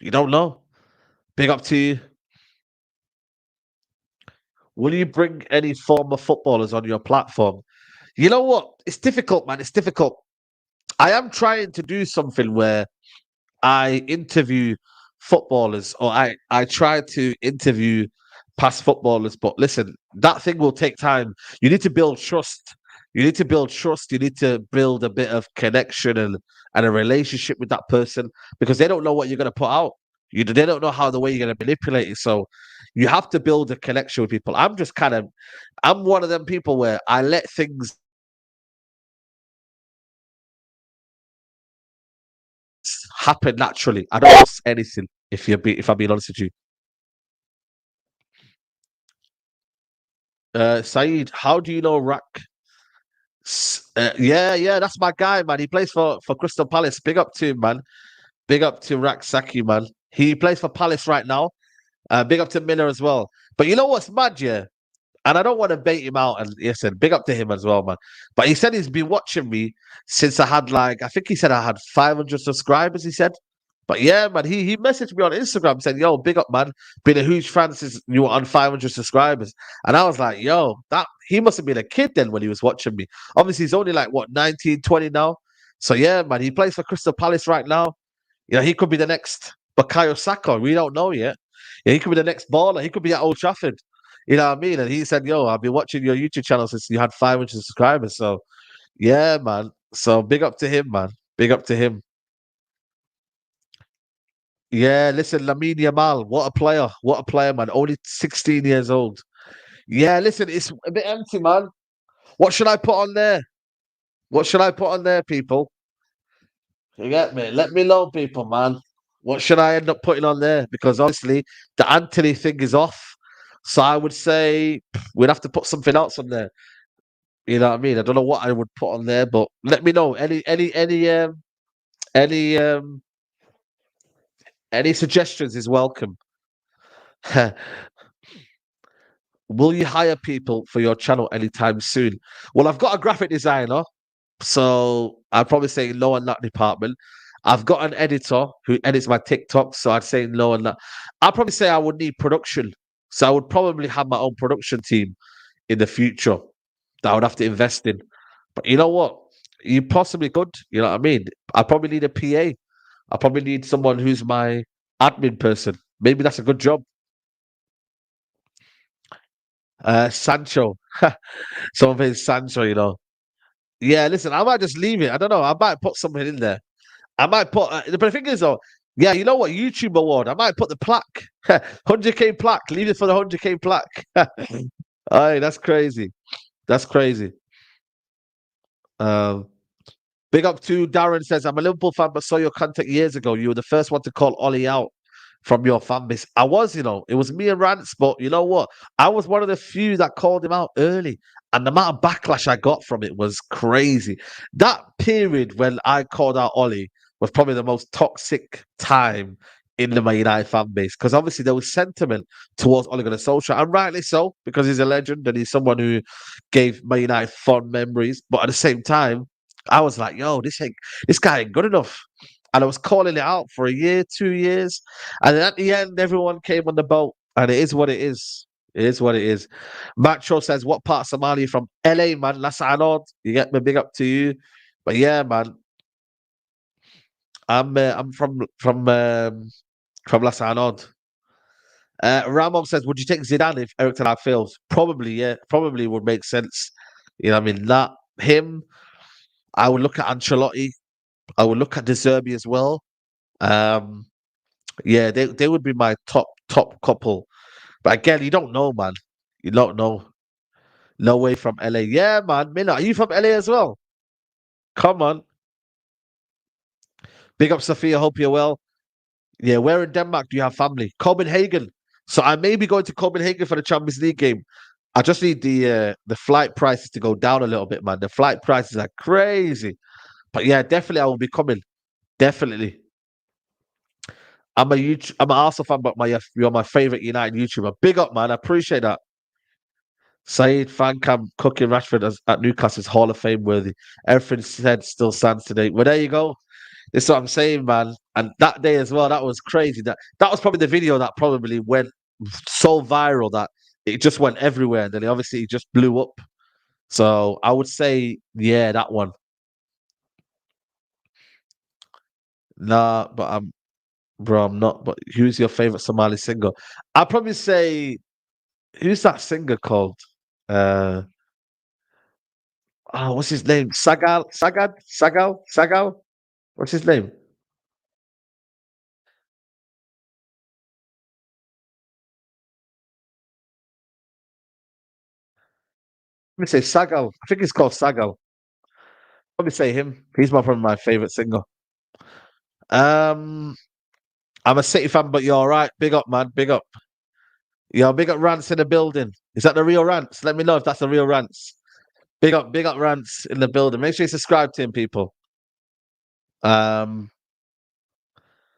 You don't know. Big up to you. Will you bring any former footballers on your platform? You know what? It's difficult, man. It's difficult. I am trying to do something where I interview footballers, or I try to interview past footballers. But listen, that thing will take time. You need to build trust. You need to build trust. You need to build a bit of connection and a relationship with that person because they don't know what you're going to put out. They don't know how the way you're going to manipulate it. So you have to build a connection with people. I'm one of them people where I let things happen naturally. I don't force anything. If I'm being honest with you. Saeed, how do you know Rak? Yeah, yeah, that's my guy, man. He plays for Crystal Palace. Big up to him, man. Big up to Rak Saki, man. He plays for Palace right now. Big up to Miller as well. But you know what's mad, yeah? And I don't want to bait him out. And he said, big up to him as well, man. But he said he's been watching me since I had I think he said I had 500 subscribers, he said. But yeah, man, he messaged me on Instagram saying, yo, big up, man. Been a huge fan since you were on 500 subscribers. And I was like, yo, that he must have been a kid then when he was watching me. Obviously, he's only like, what, 19, 20 now? So yeah, man, he plays for Crystal Palace right now. You know, he could be the next Bukayo Saka. We don't know yet. Yeah, he could be the next baller. He could be at Old Trafford. You know what I mean? And he said, yo, I've been watching your YouTube channel since you had 500 subscribers. So, yeah, man. So, big up to him, man. Big up to him. Yeah, listen, Lamine Yamal, what a player. What a player, man. Only 16 years old. Yeah, listen, it's a bit empty, man. What should I put on there? What should I put on there, people? You get me? Let me know, people, man. What should I end up putting on there? Because obviously the Anthony thing is off. So I would say we'd have to put something else on there. You know what I mean? I don't know what I would put on there, but let me know. Any any suggestions is welcome. Will you hire people for your channel anytime soon? Well, I've got a graphic designer, so I'd probably say no on that department. I've got an editor who edits my TikTok, so I'd say no on that. I'd probably say I would need production. So I would probably have my own production team in the future that I would have to invest in. But you know what? You possibly could. You know what I mean? I probably need a PA. I probably need someone who's my admin person. Maybe that's a good job. Sancho. Some of his Sancho, you know. Yeah, listen, I might just leave it. I don't know. I might put something in there. I might put, but the thing is, though, yeah, you know what? YouTube award. I might put the plaque, 100K plaque. Leave it for the 100K plaque. Aye, that's crazy. That's crazy. Um, Big up to Darren says, I'm a Liverpool fan, but saw your content years ago. You were the first one to call Ollie out from your fan base. I was, it was me and Rance, but you know what? I was one of the few that called him out early. And the amount of backlash I got from it was crazy. That period when I called out Ollie was probably the most toxic time in the Man United fan base. Because obviously there was sentiment towards Ole Gunnar Solskjaer, and rightly so, because he's a legend and he's someone who gave Man United fond memories. But at the same time, I was like, yo, this guy ain't good enough. And I was calling it out for a year, 2 years. And then at the end, everyone came on the boat. And it is what it is. It is what it is. Macho says, what part of Somalia are you from? LA, man. Las Anod. You get me, big up to you. But yeah, man. I'm from Las Anod. Ramon says, would you take Zidane if Eric Ten Hag fails? Probably, yeah. Probably would make sense. You know what I mean? That him. I would look at Ancelotti. I would look at De Zerbi as well. Um, yeah, they would be my top couple. But again, you don't know, man. You don't know. No way from LA. Yeah, man. Mina, are you from LA as well? Come on. Big up, Sophia. Hope you're well. Yeah, where in Denmark do you have family? Copenhagen. So I may be going to Copenhagen for the Champions League game. I just need the flight prices to go down a little bit, man. The flight prices are crazy. But yeah, definitely I will be coming. Definitely. I'm an Arsenal fan, but you're my favorite United YouTuber. Big up, man. I appreciate that. Saeed fan cam cooking Rashford at Newcastle is Hall of Fame worthy. Everything said still stands today. Well, there you go. That's what I'm saying, man. And that day as well, that was crazy. That was probably the video that probably went so viral that it just went everywhere. And then obviously it just blew up. So I would say, yeah, that one. Nah, but bro, I'm not. But who's your favorite Somali singer? I'd probably say, who's that singer called? Uh, what's his name? Sagal. What's his name? Let me say Sagal. I think it's called Sagal. Let me say him. He's probably my favorite singer. Um, I'm a City fan, but you're all right. Big up, man. Big up. Yo, big up Rants in the building. Is that the real Rants? Let me know if that's the real Rants. Big up Rants in the building. Make sure you subscribe to him, people. Um,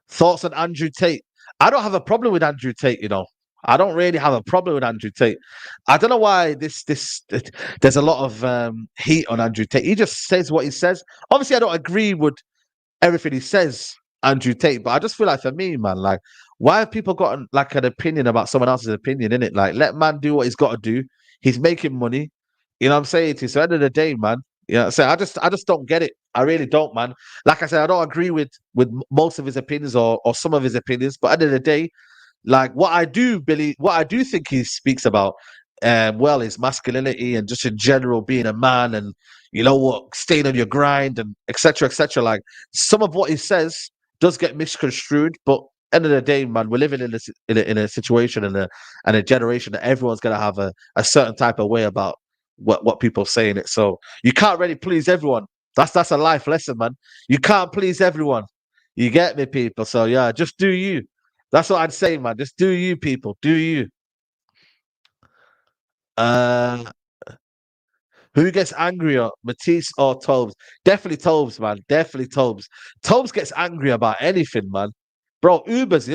Thoughts on Andrew Tate? I don't have a problem with Andrew Tate, you know. I don't really have a problem with Andrew Tate. I don't know why there's a lot of heat on Andrew Tate. He just says what he says. Obviously, I don't agree with everything he says, Andrew Tate. But I just feel like for me, man, like why have people got like an opinion about someone else's opinion in it? Like let man do what he's got to do. He's making money. You know what I'm saying to you? So at the end of the day, man. You know, so I just don't get it. I really don't, man. Like I said, I don't agree with most of his opinions or some of his opinions. But at the end of the day, like what I do believe, what I do think he speaks about, well, is masculinity and just in general being a man and you know what, staying on your grind and etc. etc. Like some of what he says does get misconstrued, but end of the day, man, we're living in a situation and a generation that everyone's gonna have a certain type of way about what people say in it. So you can't really please everyone. That's a life lesson, man. You can't please everyone. You get me, people. So yeah, just do you. That's what I'd say, man. Just do you, people. Do you. Uh, who gets angrier, Matisse or Tobes? Definitely Tobes, man. Definitely Tobes. Tobes gets angry about anything, man. Bro, Ubers,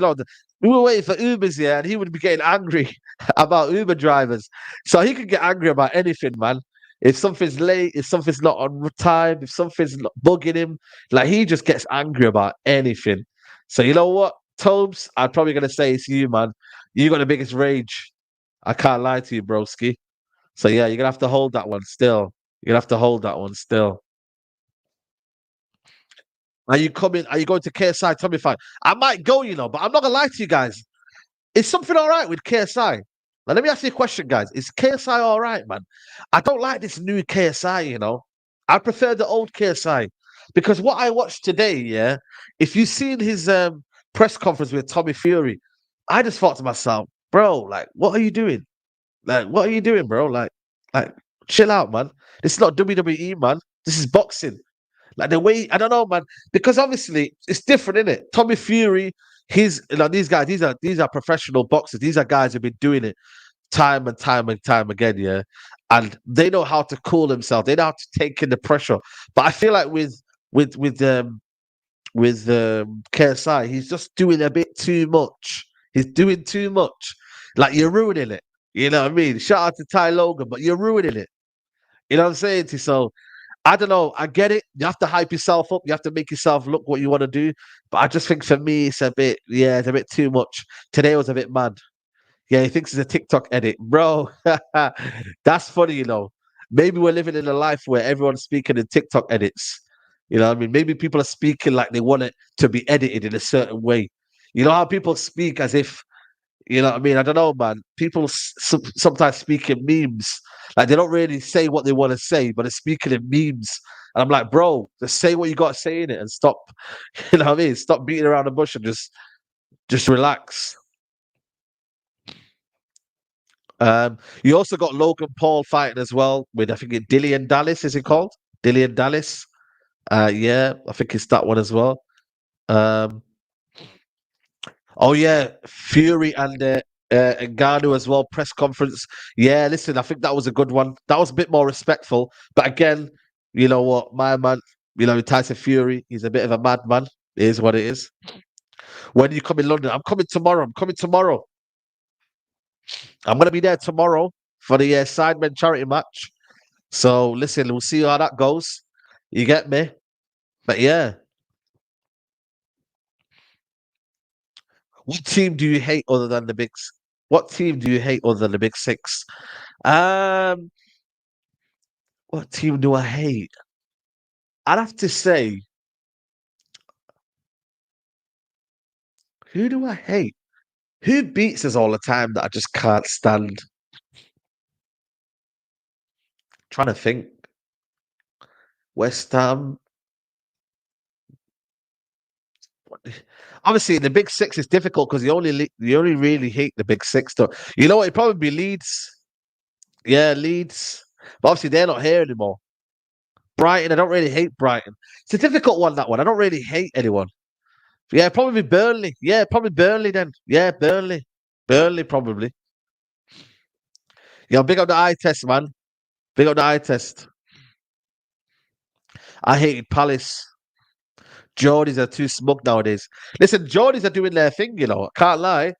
we were waiting for Ubers, yeah, and he would be getting angry about Uber drivers. So he could get angry about anything, man. If something's late, if something's not on time, if something's not bugging him, like he just gets angry about anything. So you know what, Tobes, I'm probably gonna say it's you, man. You got the biggest rage. I can't lie to you, broski. So yeah, you're gonna have to hold that one still. You're gonna have to hold that one still. Are you coming? Are you going to KSI? Tell me fine. I might go, but I'm not gonna lie to you guys. Is something all right with KSI? Now let me ask you a question, guys. Is KSI all right, man? I don't like this new KSI. I prefer the old KSI because what I watched today, yeah. If you seen his press conference with Tommy Fury, I just thought to myself, bro, like, what are you doing? Like, what are you doing, bro? Like, chill out, man. This is not WWE, man. This is boxing. Like the way I don't know, man, because obviously it's different, isn't it? Tommy Fury, he's like these guys. These are professional boxers. These are guys who've been doing it time and time and time again, yeah. And they know how to cool themselves. They know how to take in the pressure. But I feel like with KSI, he's just doing a bit too much. He's doing too much. Like you're ruining it. You know what I mean? Shout out to Ty Logan, but you're ruining it. You know what I'm saying? To you? So I don't know. I get it. You have to hype yourself up. You have to make yourself look what you want to do. But I just think for me, it's a bit too much. Today was a bit mad. Yeah, he thinks it's a TikTok edit. Bro, that's funny. Maybe we're living in a life where everyone's speaking in TikTok edits. You know what I mean? Maybe people are speaking like they want it to be edited in a certain way. You know how people speak as if you know what I mean? I don't know, man. People sometimes speak in memes. Like they don't really say what they want to say, but they're speaking in memes. And I'm like, bro, just say what you got to say in it and stop. You know what I mean? Stop beating around the bush and just relax. You also got Logan Paul fighting as well with I think Dillian Dallas. Is it called Dillian Dallas? Yeah, I think it's that one as well. Um, Oh yeah, Fury and Ngannou as well. Press conference. Yeah, listen, I think that was a good one. That was a bit more respectful. But again, you know what, my man, Tyson Fury, he's a bit of a madman. It is what it is. When you come in London, I'm coming tomorrow. I'm coming tomorrow. I'm gonna be there tomorrow for the Sidemen charity match. So listen, we'll see how that goes. You get me? But yeah, what team do you hate other than the What team do you hate other than the Big Six? Um, what team do I hate? I'd have to say, who do I hate? Who beats us all the time that I just can't stand? Trying to think. West Ham. Obviously, the Big Six is difficult because you only really hate the Big Six. Though you know what? It probably be Leeds. Yeah, Leeds. But obviously, they're not here anymore. Brighton. I don't really hate Brighton. It's a difficult one. That one. I don't really hate anyone. Yeah, probably Burnley. Yeah, probably Burnley then. Yeah, Burnley. Burnley probably. Yeah, big up the eye test, man. Big up the eye test. I hated Palace. Geordies are too smug nowadays. Listen, Geordies are doing their thing, you know. I can't lie.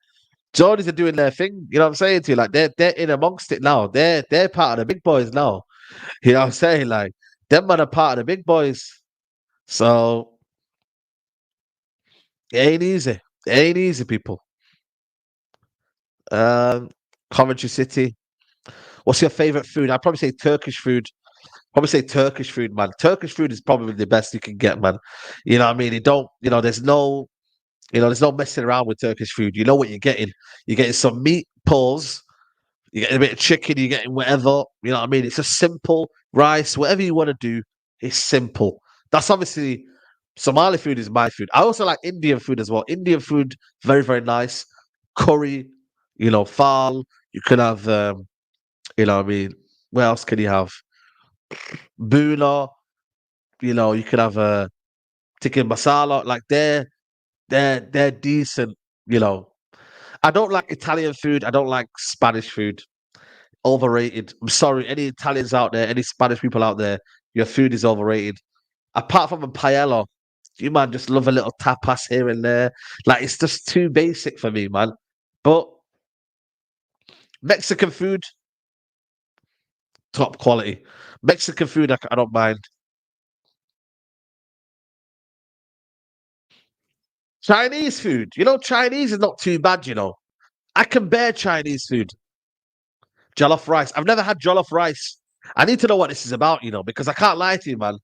Geordies are doing their thing. You know what I'm saying to you? Like they're in amongst it now. They're part of the big boys now. You know what I'm saying? Like them man are part of the big boys. So it ain't easy. It ain't easy, people. Um, Coventry City. What's your favorite food? I'd probably say Turkish food. Probably say Turkish food, man. Turkish food is probably the best you can get, man. You know what I mean? There's no messing around with Turkish food. You know what you're getting. You're getting some meat balls. You're getting a bit of chicken. You're getting whatever. You know what I mean? It's a simple rice. Whatever you want to do, it's simple. That's obviously Somali food is my food. I also like Indian food as well. Indian food, very, very nice. Curry, fal. You can have, what I mean? What else can you have? Buna. You could have a tikka masala. Like they're decent. You know, I don't like Italian food. I don't like Spanish food. Overrated. I'm sorry, any Italians out there, any Spanish people out there, your food is overrated. Apart from a paella, you man just love a little tapas here and there. Like it's just too basic for me, man. But Mexican food, top quality. Mexican food, I don't mind. Chinese food, Chinese is not too bad. I can bear Chinese food. Jollof rice. I've never had jollof rice. I need to know what this is about, because I can't lie to you, man.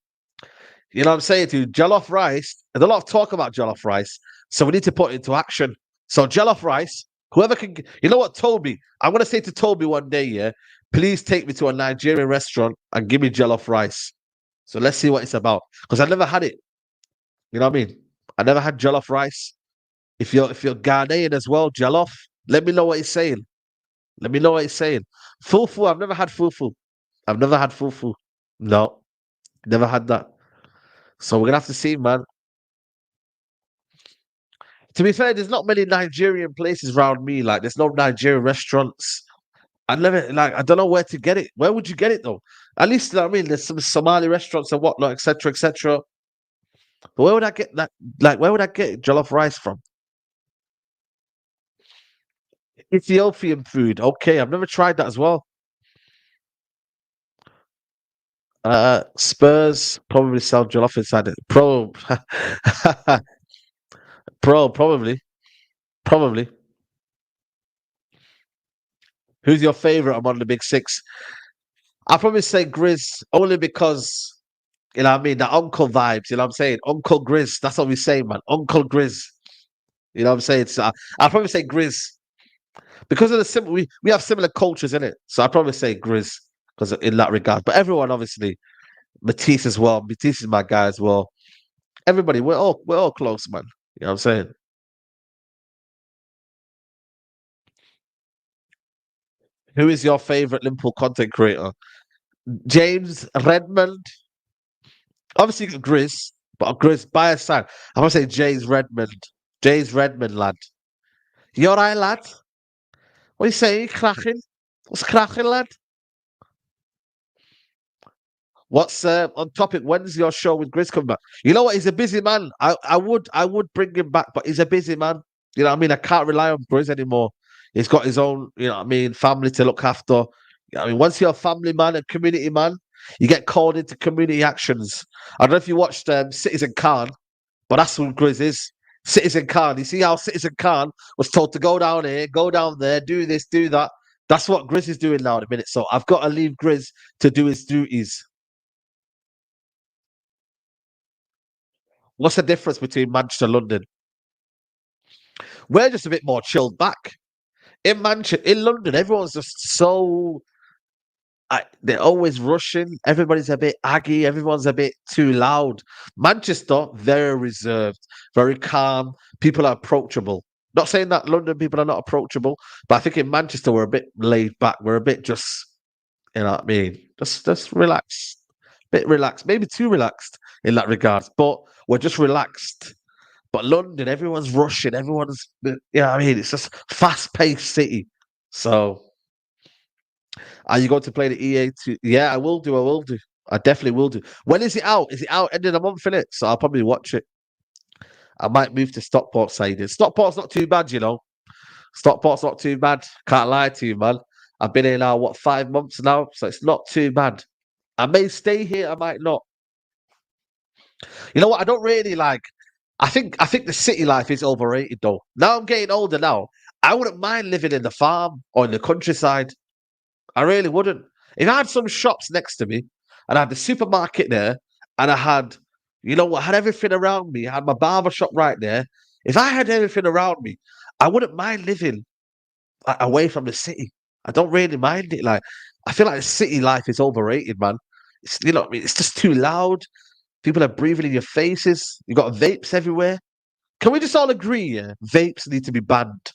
You know what I'm saying to you? Jollof rice, there's a lot of talk about jollof rice, so we need to put it into action. So jollof rice, whoever can, you know what, Toby? I'm gonna say to Toby one day, yeah, please take me to a Nigerian restaurant and give me jollof rice. So let's see what it's about because I never had it. You know what I mean? I never had jollof rice. If you're Ghanaian as well, jollof, let me know what he's saying. Let me know what he's saying. Fufu, I've never had fufu. I've never had fufu. No, never had that. So we're gonna have to see, man. To be fair, there's not many Nigerian places around me. Like, there's no Nigerian restaurants. I never I don't know where to get it. Where would you get it though? At least, you know what I mean, there's some Somali restaurants and whatnot, etc., etc. But where would I get that? Like, where would I get jollof rice from? Ethiopian food. Okay, I've never tried that as well. Spurs probably sell jollof inside it. Probably, probably. Who's your favorite among the big six? I'll probably say Grizz only because you know what I mean, the uncle vibes, you know what I'm saying? Uncle Grizz, that's what we say, man. Uncle Grizz. You know what I'm saying? So I'll probably say Grizz. Because of the simple we have similar cultures in it. So I'll probably say Grizz because in that regard. But everyone obviously, Matisse as well. Matisse is my guy as well. Everybody, we're all close, man. You know what I'm saying? Who is your favorite Liverpool content creator? James Redmond. Obviously you got Grizz, but Grizz by his side. I'm gonna say James Redmond. James Redmond, lad. You alright, lad? What are you saying? Cracking? What's cracking, lad? What's on topic? When's your show with Grizz coming back? You know what? He's a busy man. I would bring him back, but he's a busy man. You know what I mean? I can't rely on Grizz anymore. He's got his own, you know what I mean, family to look after. You know what I mean, once you're a family man, a community man, you get called into community actions. I don't know if you watched Citizen Khan, but that's who Grizz is. Citizen Khan. You see how Citizen Khan was told to go down here, go down there, do this, do that. That's what Grizz is doing now in a minute. So I've got to leave Grizz to do his duties. What's the difference between Manchester and London? We're just a bit more chilled back. In Manchester, in London, everyone's just so they're always rushing. Everybody's a bit aggy. Everyone's a bit too loud. Manchester, very reserved, very calm. People are approachable. Not saying that London people are not approachable, but I think in Manchester we're a bit laid back. We're a bit just, you know what I mean, just relaxed, bit relaxed, maybe too relaxed in that regard. But we're just relaxed. But London, everyone's rushing. Everyone's, you know what I mean, it's just fast-paced city. So. Are you going to play the EA? Yeah, I will do. I will do. I definitely will do. When is it out? Is it out end of the month in it? So I'll probably watch it. I might move to Stockport, Saeed. Stockport's not too bad, you know. Stockport's not too bad. Can't lie to you, man. I've been here now, what, 5 months now? So it's not too bad. I may stay here, I might not. You know what? I don't really like. I think the city life is overrated though. Now I'm getting older now. I wouldn't mind living in the farm or in the countryside. I really wouldn't. If I had some shops next to me and I had the supermarket there and I had, you know what, I had everything around me, I had my barber shop right there. If I had everything around me, I wouldn't mind living away from the city. I don't really mind it. Like, I feel like the city life is overrated, man. It's, you know what I mean? It's just too loud. People are breathing in your faces. You got vapes everywhere. Can we just all agree, yeah? Vapes need to be banned.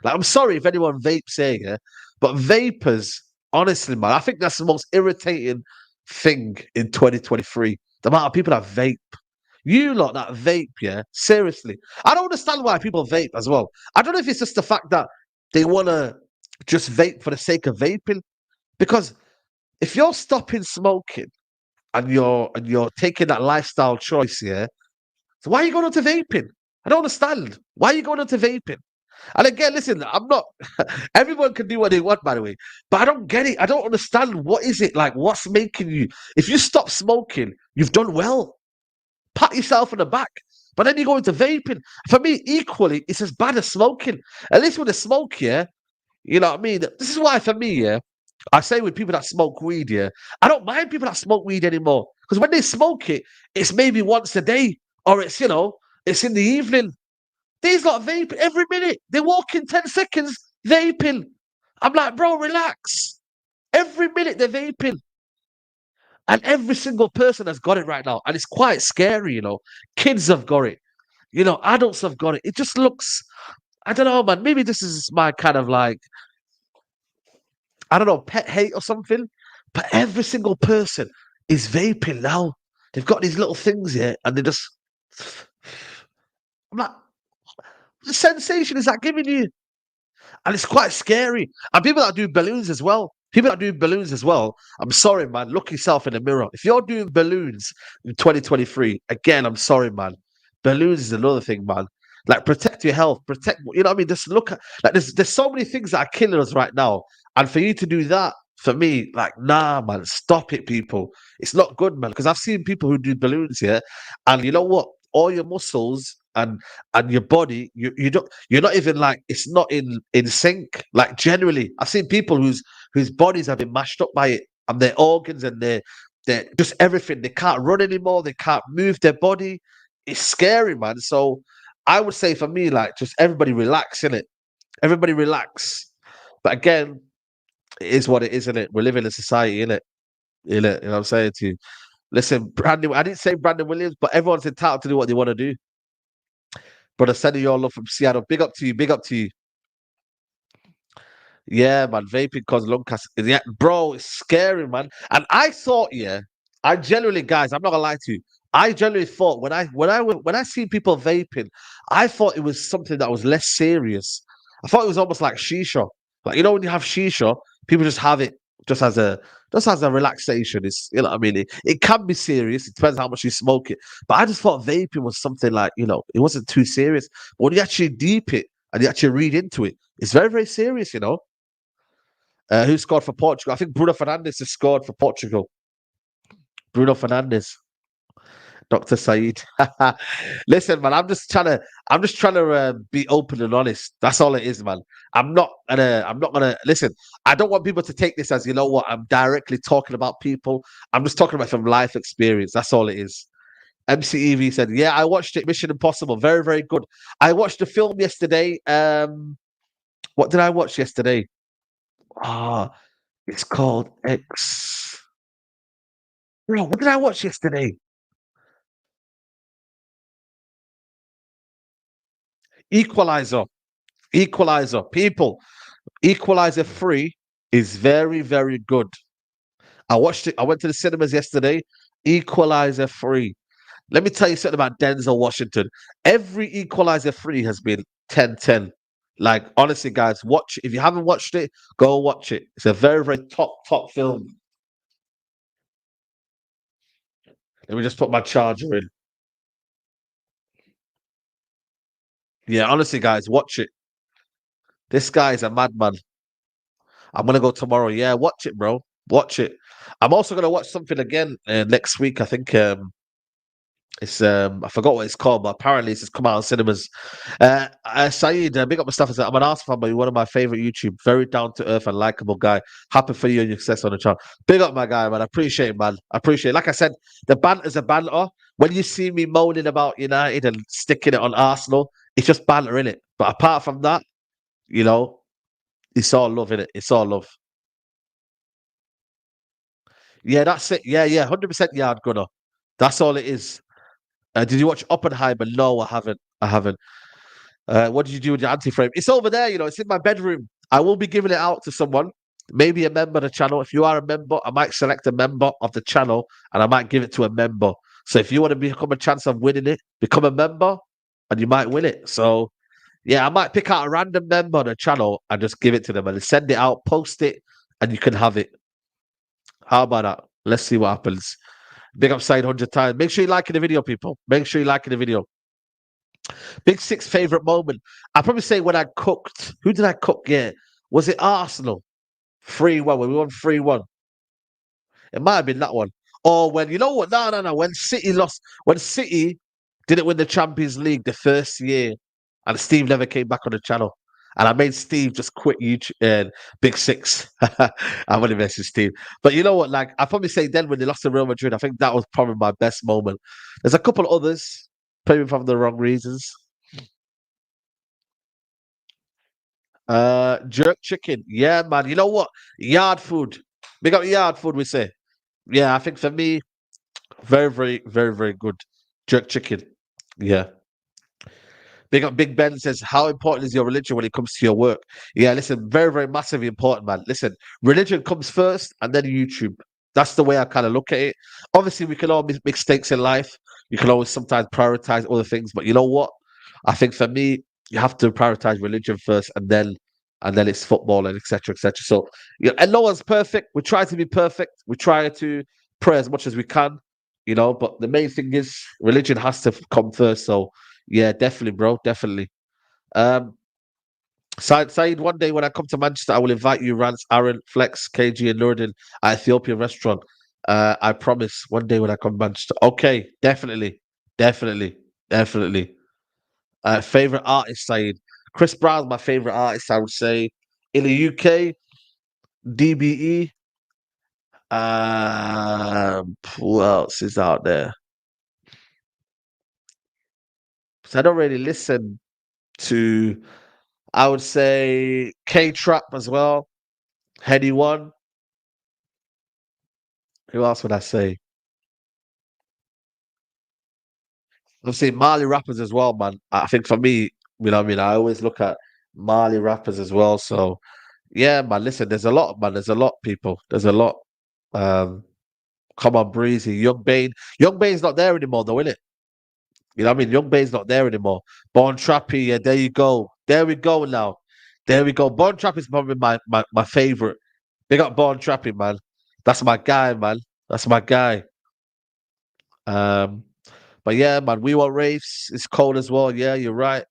Like, I'm sorry if anyone vapes here, yeah, but vapors, honestly, man, I think that's the most irritating thing in 2023. The amount of people that vape. You lot that vape, yeah, seriously. I don't understand why people vape as well. I don't know if it's just the fact that they want to just vape for the sake of vaping. Because if you're stopping smoking and you're taking that lifestyle choice, yeah, so why are you going on to vaping? I don't understand. Why are you going on to vaping? And again, listen, I'm not. Everyone can do what they want, by the way, but I don't get it. I don't understand. What is it like? What's making you? If you stop smoking, you've done well. Pat yourself on the back. But then you go into vaping. For me, equally, it's as bad as smoking. At least with the smoke, yeah, you know what I mean. This is why, for me, yeah, I say with people that smoke weed, yeah, I don't mind people that smoke weed anymore because when they smoke it, it's maybe once a day or it's it's in the evening. These lot vape every minute. They walk in 10 seconds vaping. I'm like, bro, relax. Every minute they're vaping. And every single person has got it right now. And it's quite scary, you know. Kids have got it. You know, adults have got it. It just looks, I don't know, man. Maybe this is my kind of like, I don't know, pet hate or something. But every single person is vaping now. They've got these little things here and they just, I'm like, what sensation is that giving you? And it's quite scary. And people that do balloons as well. People that do balloons as well. I'm sorry, man. Look yourself in the mirror. If you're doing balloons in 2023, again, I'm sorry, man. Balloons is another thing, man. Like protect your health, protect. You know what I mean? Just look at like there's so many things that are killing us right now, and for you to do that, for me, like nah, man, stop it, people. It's not good, man. Because I've seen people who do balloons here, and you know what? All your muscles and your body, you're not even like it's not in sync. Like generally, I've seen people whose bodies have been mashed up by it, and their organs and their just everything. They can't run anymore. They can't move their body. It's scary, man. So I would say for me, like just everybody relax in it. Everybody relax. But again, it is what it is, isn't it? We live in a society, in it. In it, you know what I'm saying to you. Listen, Brandon, I didn't say Brandon Williams, but everyone's entitled to do what they want to do. Brother, sending your love from Seattle. Big up to you. Big up to you. Yeah, man. Vaping causes lung cancer. Yeah, bro, it's scary, man. And I thought, yeah, I genuinely, guys, I'm not gonna lie to you. I genuinely thought when I see people vaping, I thought it was something that was less serious. I thought it was almost like shisha. Like when you have shisha, people just have it just as a just as a relaxation. It's you know what I mean. It can be serious. It depends how much you smoke it. But I just thought vaping was something like it wasn't too serious. But when you actually deep it and you actually read into it, it's very very serious. Who scored for Portugal? I think Bruno Fernandes has scored for Portugal. Bruno Fernandes. Dr. Saeed. Listen, man, I'm just trying to be open and honest. That's all it is, man. I'm not gonna listen. I don't want people to take this as what I'm directly talking about people. I'm just talking about from life experience. That's all it is. MCEV said, "Yeah, I watched it. Mission Impossible, very, very good. I watched the film yesterday. What did I watch yesterday? Ah, it's called X. Bro, what did I watch yesterday? Equalizer. Equalizer. People, Equalizer 3 is very, very good. I watched it. I went to the cinemas yesterday. Equalizer 3. Let me tell you something about Denzel Washington. Every Equalizer 3 has been 10/10. Like, honestly, guys, watch it. If you haven't watched it, go watch it. It's a very, very top, top film. Let me just put my charger in. Yeah, honestly, guys, watch it. This guy is a madman. I'm gonna go tomorrow. Yeah, watch it, bro. Watch it. I'm also gonna watch something again next week. I think it's I forgot what it's called, but apparently it's just come out in cinemas. Saeed, big up my stuff. I'm an arse fan, but you're one of my favorite YouTube. Very down to earth and likable guy. Happy for you and your success on the channel. Big up my guy, man. I appreciate it, man. I appreciate it. Like I said, the banter's a banter. When you see me moaning about United and sticking it on Arsenal, it's just banter in it. But apart from that, you know, it's all love in it. It's all love. Yeah, that's it. Yeah, yeah, 100% yard gunner. That's all it is. Did you watch Oppenheimer? No, I haven't. I haven't. What did you do with your anti-frame? It's over there, it's in my bedroom. I will be giving it out to someone, maybe a member of the channel. If you are a member, I might select a member of the channel and I might give it to a member. So if you want to become a chance of winning it, become a member and you might win it. So yeah, I might pick out a random member on the channel and just give it to them and send it out, post it, and you can have it. How about that? Let's see what happens. Big up Saeed 100 times. Make sure you like the video, people. Make sure you like the video. Big Six favorite moment. I'd probably say when I cooked. Who did I cook? Yeah. Was it Arsenal? 3-1. When we won 3-1. It might have been that one. Or when, you know what? No, no, no. When City lost, when City didn't win the Champions League the first year, and Steve never came back on the channel. And I made Steve just quit YouTube and Big Six. I'm only messing Steve. But you know what? Like, I probably say then when they lost to Real Madrid, I think that was probably my best moment. There's a couple others, probably for the wrong reasons. Jerk chicken. Yeah, man. You know what? Yard food. Big up yard food, we say. Yeah, I think for me, very, very, very, very good. Jerk chicken. Yeah. Big up Big Ben says, how important is your religion when it comes to your work? Yeah, listen, very, very massively important, man. Listen, religion comes first and then YouTube. That's the way I kind of look at it. Obviously, we can all make mistakes in life. You can always sometimes prioritize other things, but you know what? I think for me, you have to prioritize religion first and then it's football and etc. etc. So yeah, and no one's perfect. We try to be perfect. We try to pray as much as we can, but the main thing is religion has to come first. So yeah, definitely, bro. Definitely. Um, Saeed, one day when I come to Manchester, I will invite you, Rance, Aaron, Flex, KG, and Nurdin at Ethiopian restaurant. I promise one day when I come to Manchester. Okay, definitely. Definitely. Definitely. Favorite artist, Saeed. Chris Brown's my favorite artist, I would say. In the UK, DBE. Who else is out there? So I don't really listen to, I would say, K Trap as well. Heady One. Who else would I say? I've seen Mali rappers as well, man. I think for me, I mean? I always look at Mali rappers as well. So yeah, man, listen, there's a lot, man. There's a lot, people. There's a lot. Um, come on, Breezy. Young Bane. Young Bane's not there anymore, though, innit? You know what I mean? Young Bane's not there anymore. Born Trappy, yeah, there you go. There we go now. There we go. Born Trappy is probably my favorite. Big up Born Trappy, man. That's my guy, man. That's my guy. Um, but yeah, man, we want Wraiths. It's cold as well. Yeah, you're right.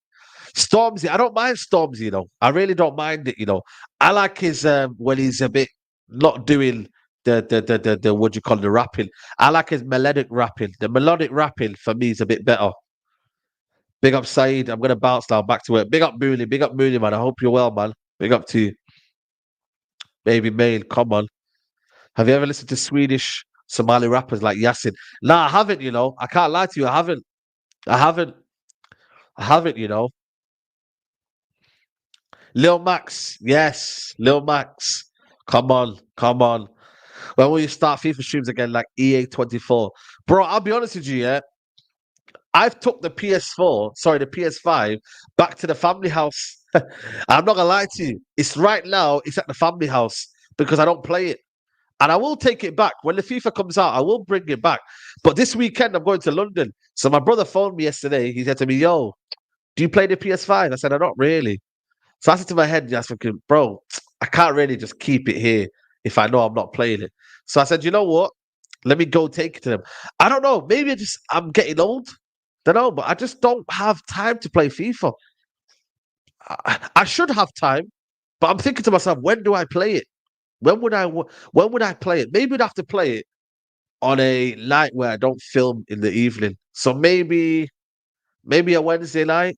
Stormzy, I don't mind Stormzy, you know. I really don't mind it, you know. I like his when he's a bit not doing the what do you call it, the rapping. I like his melodic rapping. The melodic rapping for me is a bit better. Big up Saeed. I'm gonna bounce now back to it. Big up Mooney, man. I hope you're well, man. Big up to you. Baby Mail, come on. Have you ever listened to Swedish Somali rappers like Yasin? Nah, I haven't, you know. I can't lie to you. I haven't. I haven't. I haven't, you know. Lil Max, yes, Lil Max. Come on, come on. When will you start FIFA streams again, like EA24? Bro, I'll be honest with you, yeah. I've took the PS4, sorry, the PS5 back to the family house. I'm not gonna lie to you. It's right now, it's at the family house because I don't play it. And I will take it back. When the FIFA comes out, I will bring it back. But this weekend, I'm going to London. So my brother phoned me yesterday. He said to me, yo, do you play the PS5? I said, I don't really. So I said to my head, I was thinking, bro, I can't really just keep it here if I know I'm not playing it. So I said, you know what? Let me go take it to them. I don't know. Maybe I'm getting old. Don't know, but I just don't have time to play FIFA. I should have time, but I'm thinking to myself, when do I play it? When would I play it? Maybe I'd have to play it on a night where I don't film in the evening. So maybe a Wednesday night.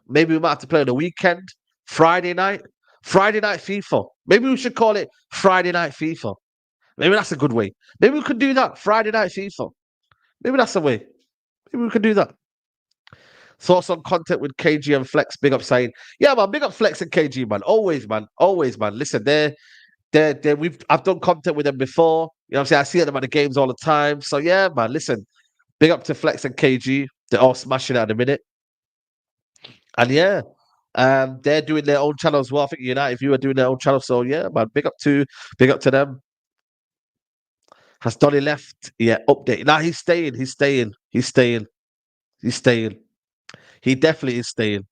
Maybe we might have to play on the weekend, Friday night, Friday night FIFA. Maybe we should call it Friday night FIFA. Maybe that's a good way. Maybe we could do that Friday night FIFA. Maybe that's the way. Maybe we could do that. Thoughts on content with KG and Flex? Big up saying, yeah, man. Big up Flex and KG, man. Always, man. Always, man. Listen, I've done content with them before. You know what I'm saying? I see them at the games all the time. So yeah, man. Listen, big up to Flex and KG. They're all smashing it at the minute. And yeah, they're doing their own channel as well. I think United View are doing their own channel. So yeah, man, big up to them. Has Donny left? Yeah, update. Nah, he's staying. He's staying. He's staying. He's staying. He definitely is staying.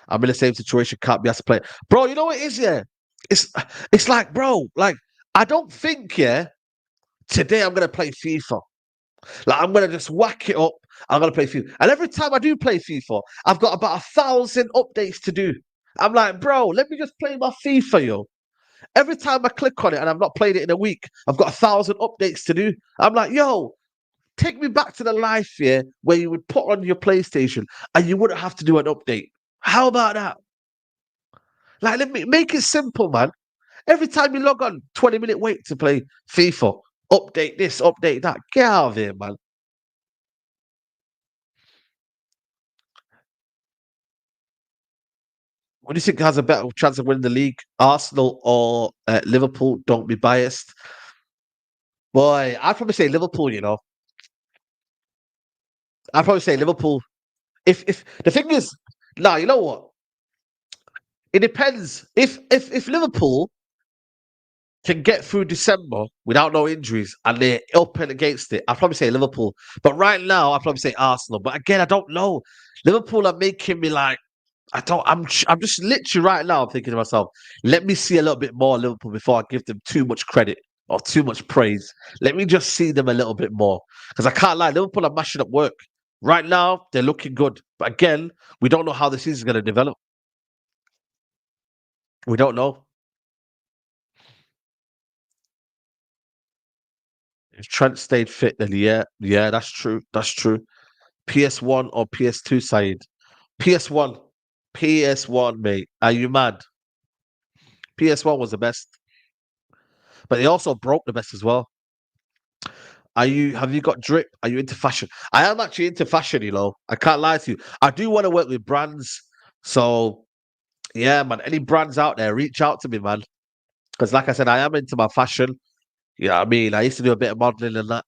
I'm in the same situation. Can't be asked to play, bro. You know what it is? Yeah, it's it's like, bro, like I don't think today I'm gonna play FIFA. Like I'm gonna just whack it up. I'm gonna play FIFA, and every time I do play FIFA, I've got about 1,000 updates to do. I'm like, bro, let me just play my FIFA, yo. Every time I click on it and I've not played it in a week, I've got 1,000 updates to do. I'm like, yo, take me back to the life here where you would put on your PlayStation and you wouldn't have to do an update. How about that? Like, let me make it simple, man. Every time you log on, 20-minute wait to play FIFA. Update this, update that. Get out of here, man. What do you think has a better chance of winning the league? Arsenal or Liverpool? Don't be biased. Boy, I'd probably say Liverpool, you know. I'd probably say Liverpool. If the thing is, nah, you know what? It depends. If Liverpool can get through December without no injuries and they're up and against it, I'd probably say Liverpool. But right now, I'd probably say Arsenal. But again, I don't know. Liverpool are making me like I don't. I'm just literally right now. I'm thinking to myself, let me see a little bit more Liverpool before I give them too much credit or too much praise. Let me just see them a little bit more because I can't lie. Liverpool are mashing up work right now. They're looking good, but again, we don't know how the season's going to develop. We don't know. If Trent stayed fit, then yeah, that's true. That's true. PS1 or PS2 side? PS1, PS1, mate. Are you mad? PS1 was the best, but they also broke the best as well. Have you got drip? Are you into fashion? I am actually into fashion, you know. I can't lie to you. I do want to work with brands. So yeah, man. Any brands out there, reach out to me, man. Because like I said, I am into my fashion. You know what I mean? I used to do a bit of modeling and that.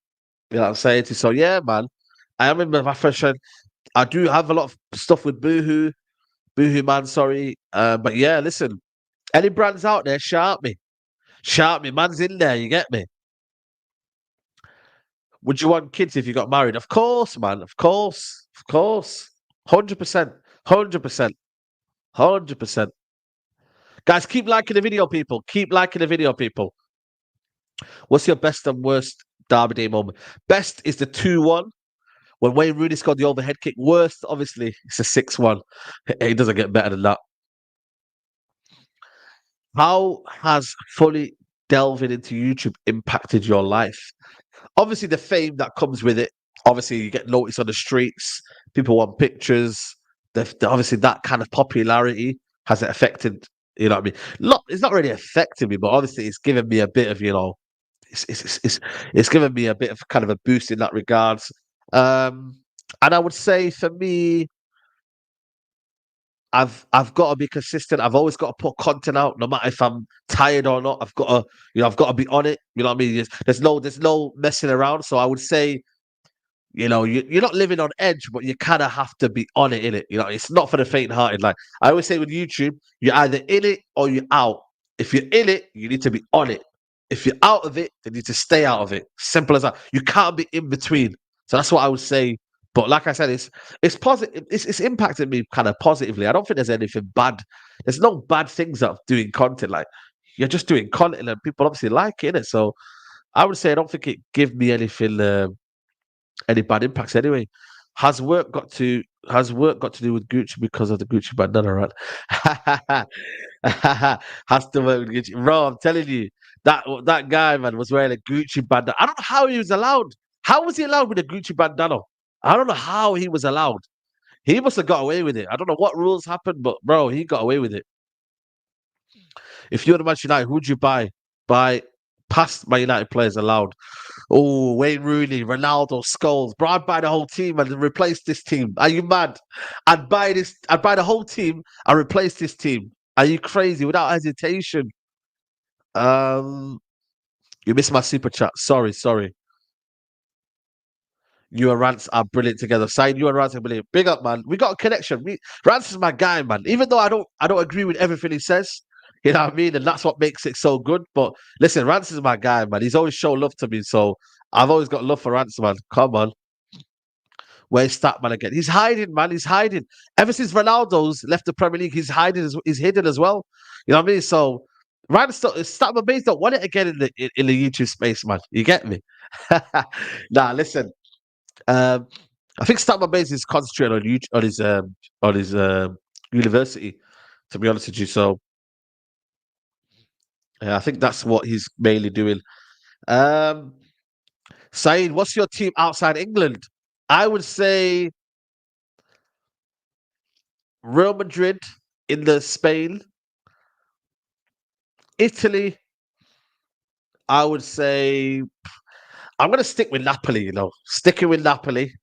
You know what I'm saying? So yeah, man. I am in my fashion. I do have a lot of stuff with Boohoo man, sorry. But yeah, listen. Any brands out there, shout me. Shout me. Man's in there, you get me? Would you want kids if you got married? Of course, man. Of course. Of course. 100%. 100%. 100%. Guys, keep liking the video, people. Keep liking the video, people. What's your best and worst Derby Day moment? Best is the 2-1 when Wayne Rooney scored the overhead kick. Worst, obviously, it's a 6-1. It doesn't get better than that. How has fully delving into YouTube impacted your life? Obviously, the fame that comes with it. Obviously, you get noticed on the streets. People want pictures. Obviously, that kind of popularity has it affected. You know what I mean? It's not really affected me, but obviously, it's given me a bit of it's it's it's, it's, it's given me a bit of kind of a boost in that regards. Um, and I would say for me, I've got to be consistent. I've always got to put content out, no matter if I'm tired or not. I've got to be on it. You know what I mean? There's no messing around. So I would say, you're not living on edge, but you kind of have to be on it, in it. It's not for the faint-hearted. Like I always say with YouTube, you're either in it or you're out. If you're in it, you need to be on it. If you're out of it, then you need to stay out of it. Simple as that. You can't be in between. So that's what I would say. But like I said, it's positive. It's impacted me kind of positively. I don't think there's anything bad. There's no bad things of doing content. Like you're just doing content, and people obviously like it. So I would say I don't think it give me anything. Any bad impacts anyway. Has work got to has work got to do with Gucci because of the Gucci bandana, right? Has to work with Gucci. Bro, I'm telling you, that guy, man, was wearing a Gucci bandana. I don't know how he was allowed. How was he allowed with a Gucci bandana? I don't know how he was allowed. He must have got away with it. I don't know what rules happened, but bro, he got away with it. If you're the Manchester United, who'd you buy? Buy past my United players allowed. Oh, Wayne Rooney, Ronaldo, Scholes. Bro, I'd buy the whole team and replace this team. Are you mad? I'd buy this. I'd buy the whole team and replace this team. Are you crazy? Without hesitation. Um, you missed my super chat. Sorry. You and Rance are brilliant together. Saeed, you and Rance are brilliant. Big up, man. We got a connection. Rance is my guy, man. Even though I don't agree with everything he says. You know what I mean? And that's what makes it so good. But listen, Rance is my guy, man. He's always shown love to me. So I've always got love for Rance, man. Come on. Where's Statman again? He's hiding, man. He's hiding. Ever since Ronaldo's left the Premier League, he's hiding. He's hidden as well. You know what I mean? So Statman Bays don't want it again in the YouTube space, man. You get me? Nah, listen. Um, I think Statman Bays is concentrating on his university. To be honest with you, so yeah, I think that's what he's mainly doing. Um, Saeed, what's your team outside England? I would say Real Madrid in the Spain, Italy. I would say I'm going to stick with Napoli. Sticking with Napoli.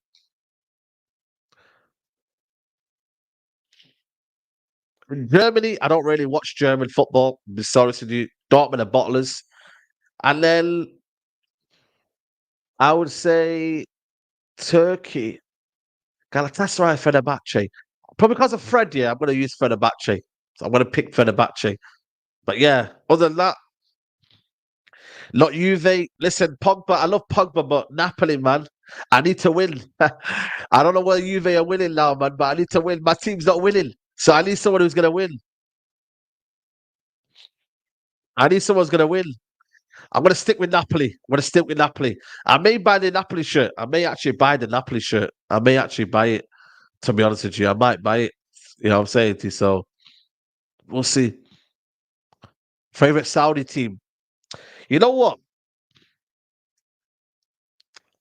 In Germany, I don't really watch German football. To be sorry to you, Dortmund are bottlers. And then I would say Turkey, Galatasaray, Fenerbahce. Probably because of Fred, yeah, I'm going to use Fenerbahce. So I'm going to pick Fenerbahce. But yeah, other than that, not Juve. Listen, Pogba, I love Pogba, but Napoli, man, I need to win. I don't know whether Juve are winning now, man, but I need to win. My team's not winning. So I need someone who's going to win. I need someone's going to win. I'm going to stick with Napoli. I'm going to stick with Napoli. I may buy the Napoli shirt. I may actually buy the Napoli shirt. I may actually buy it, to be honest with you. I might buy it. You know what I'm saying to you? So we'll see. Favorite Saudi team. You know what?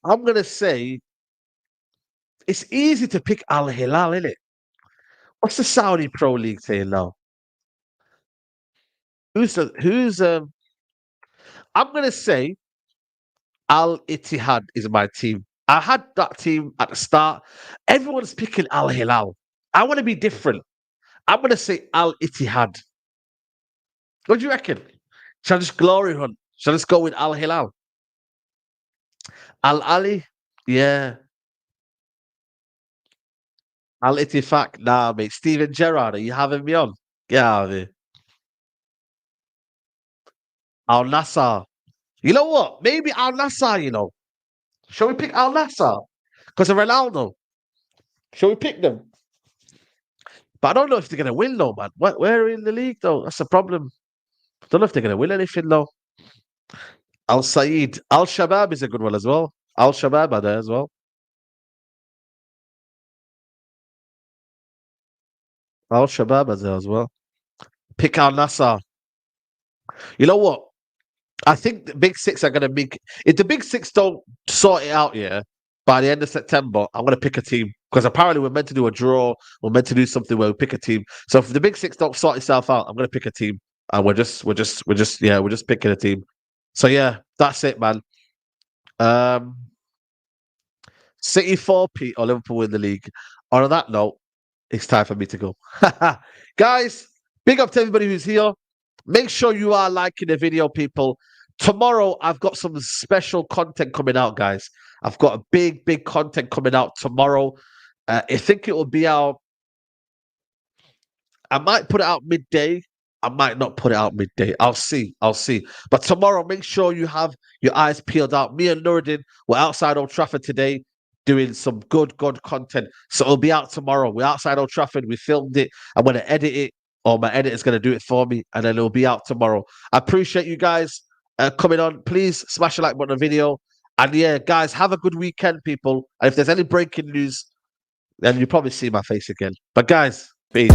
I'm going to say it's easy to pick Al Hilal, isn't it? What's the Saudi Pro League saying now? Who's I'm gonna say Al Ittihad is my team. I had that team at the start. Everyone's picking Al Hilal. I want to be different. I'm gonna say Al Ittihad. What do you reckon? Shall I just glory hunt? Shall I just go with Al Hilal? Al Ali? Yeah. Al Ittifaq? Nah, mate. Steven Gerrard, are you having me on? Yeah, out of here. Al Nassr. You know what? Maybe Al Nassr. Shall we pick Al Nassr? Because of Ronaldo. Shall we pick them? But I don't know if they're going to win, though, man. Where in the league, though? That's the problem. I don't know if they're going to win anything, though. Al Saeed. Al Shabab is a good one as well. Al Shabab are there as well. Al Shabab are there as well. Pick Al Nassr. You know what? I think the Big Six are going to make. If the Big Six don't sort it out, yeah, by the end of September, I'm going to pick a team because apparently we're meant to do a draw. We're meant to do something where we pick a team. So if the Big Six don't sort itself out, I'm going to pick a team, and we're just picking a team. So yeah, that's it, man. Um, City 4-P or Liverpool win the league. On that note, it's time for me to go. Guys, big up to everybody who's here. Make sure you are liking the video, people. Tomorrow, I've got some special content coming out, guys. I've got a big content coming out tomorrow. I think it will be out. I might put it out midday. I might not put it out midday. I'll see. I'll see. But tomorrow, make sure you have your eyes peeled out. Me and Nuruddin were outside Old Trafford today doing some good content. So it'll be out tomorrow. We're outside Old Trafford. We filmed it. I'm going to edit it, or my editor's going to do it for me, and then it'll be out tomorrow. I appreciate you guys coming on. Please smash the like button on the video. And yeah, guys, have a good weekend, people. And if there's any breaking news, then you'll probably see my face again. But guys, peace.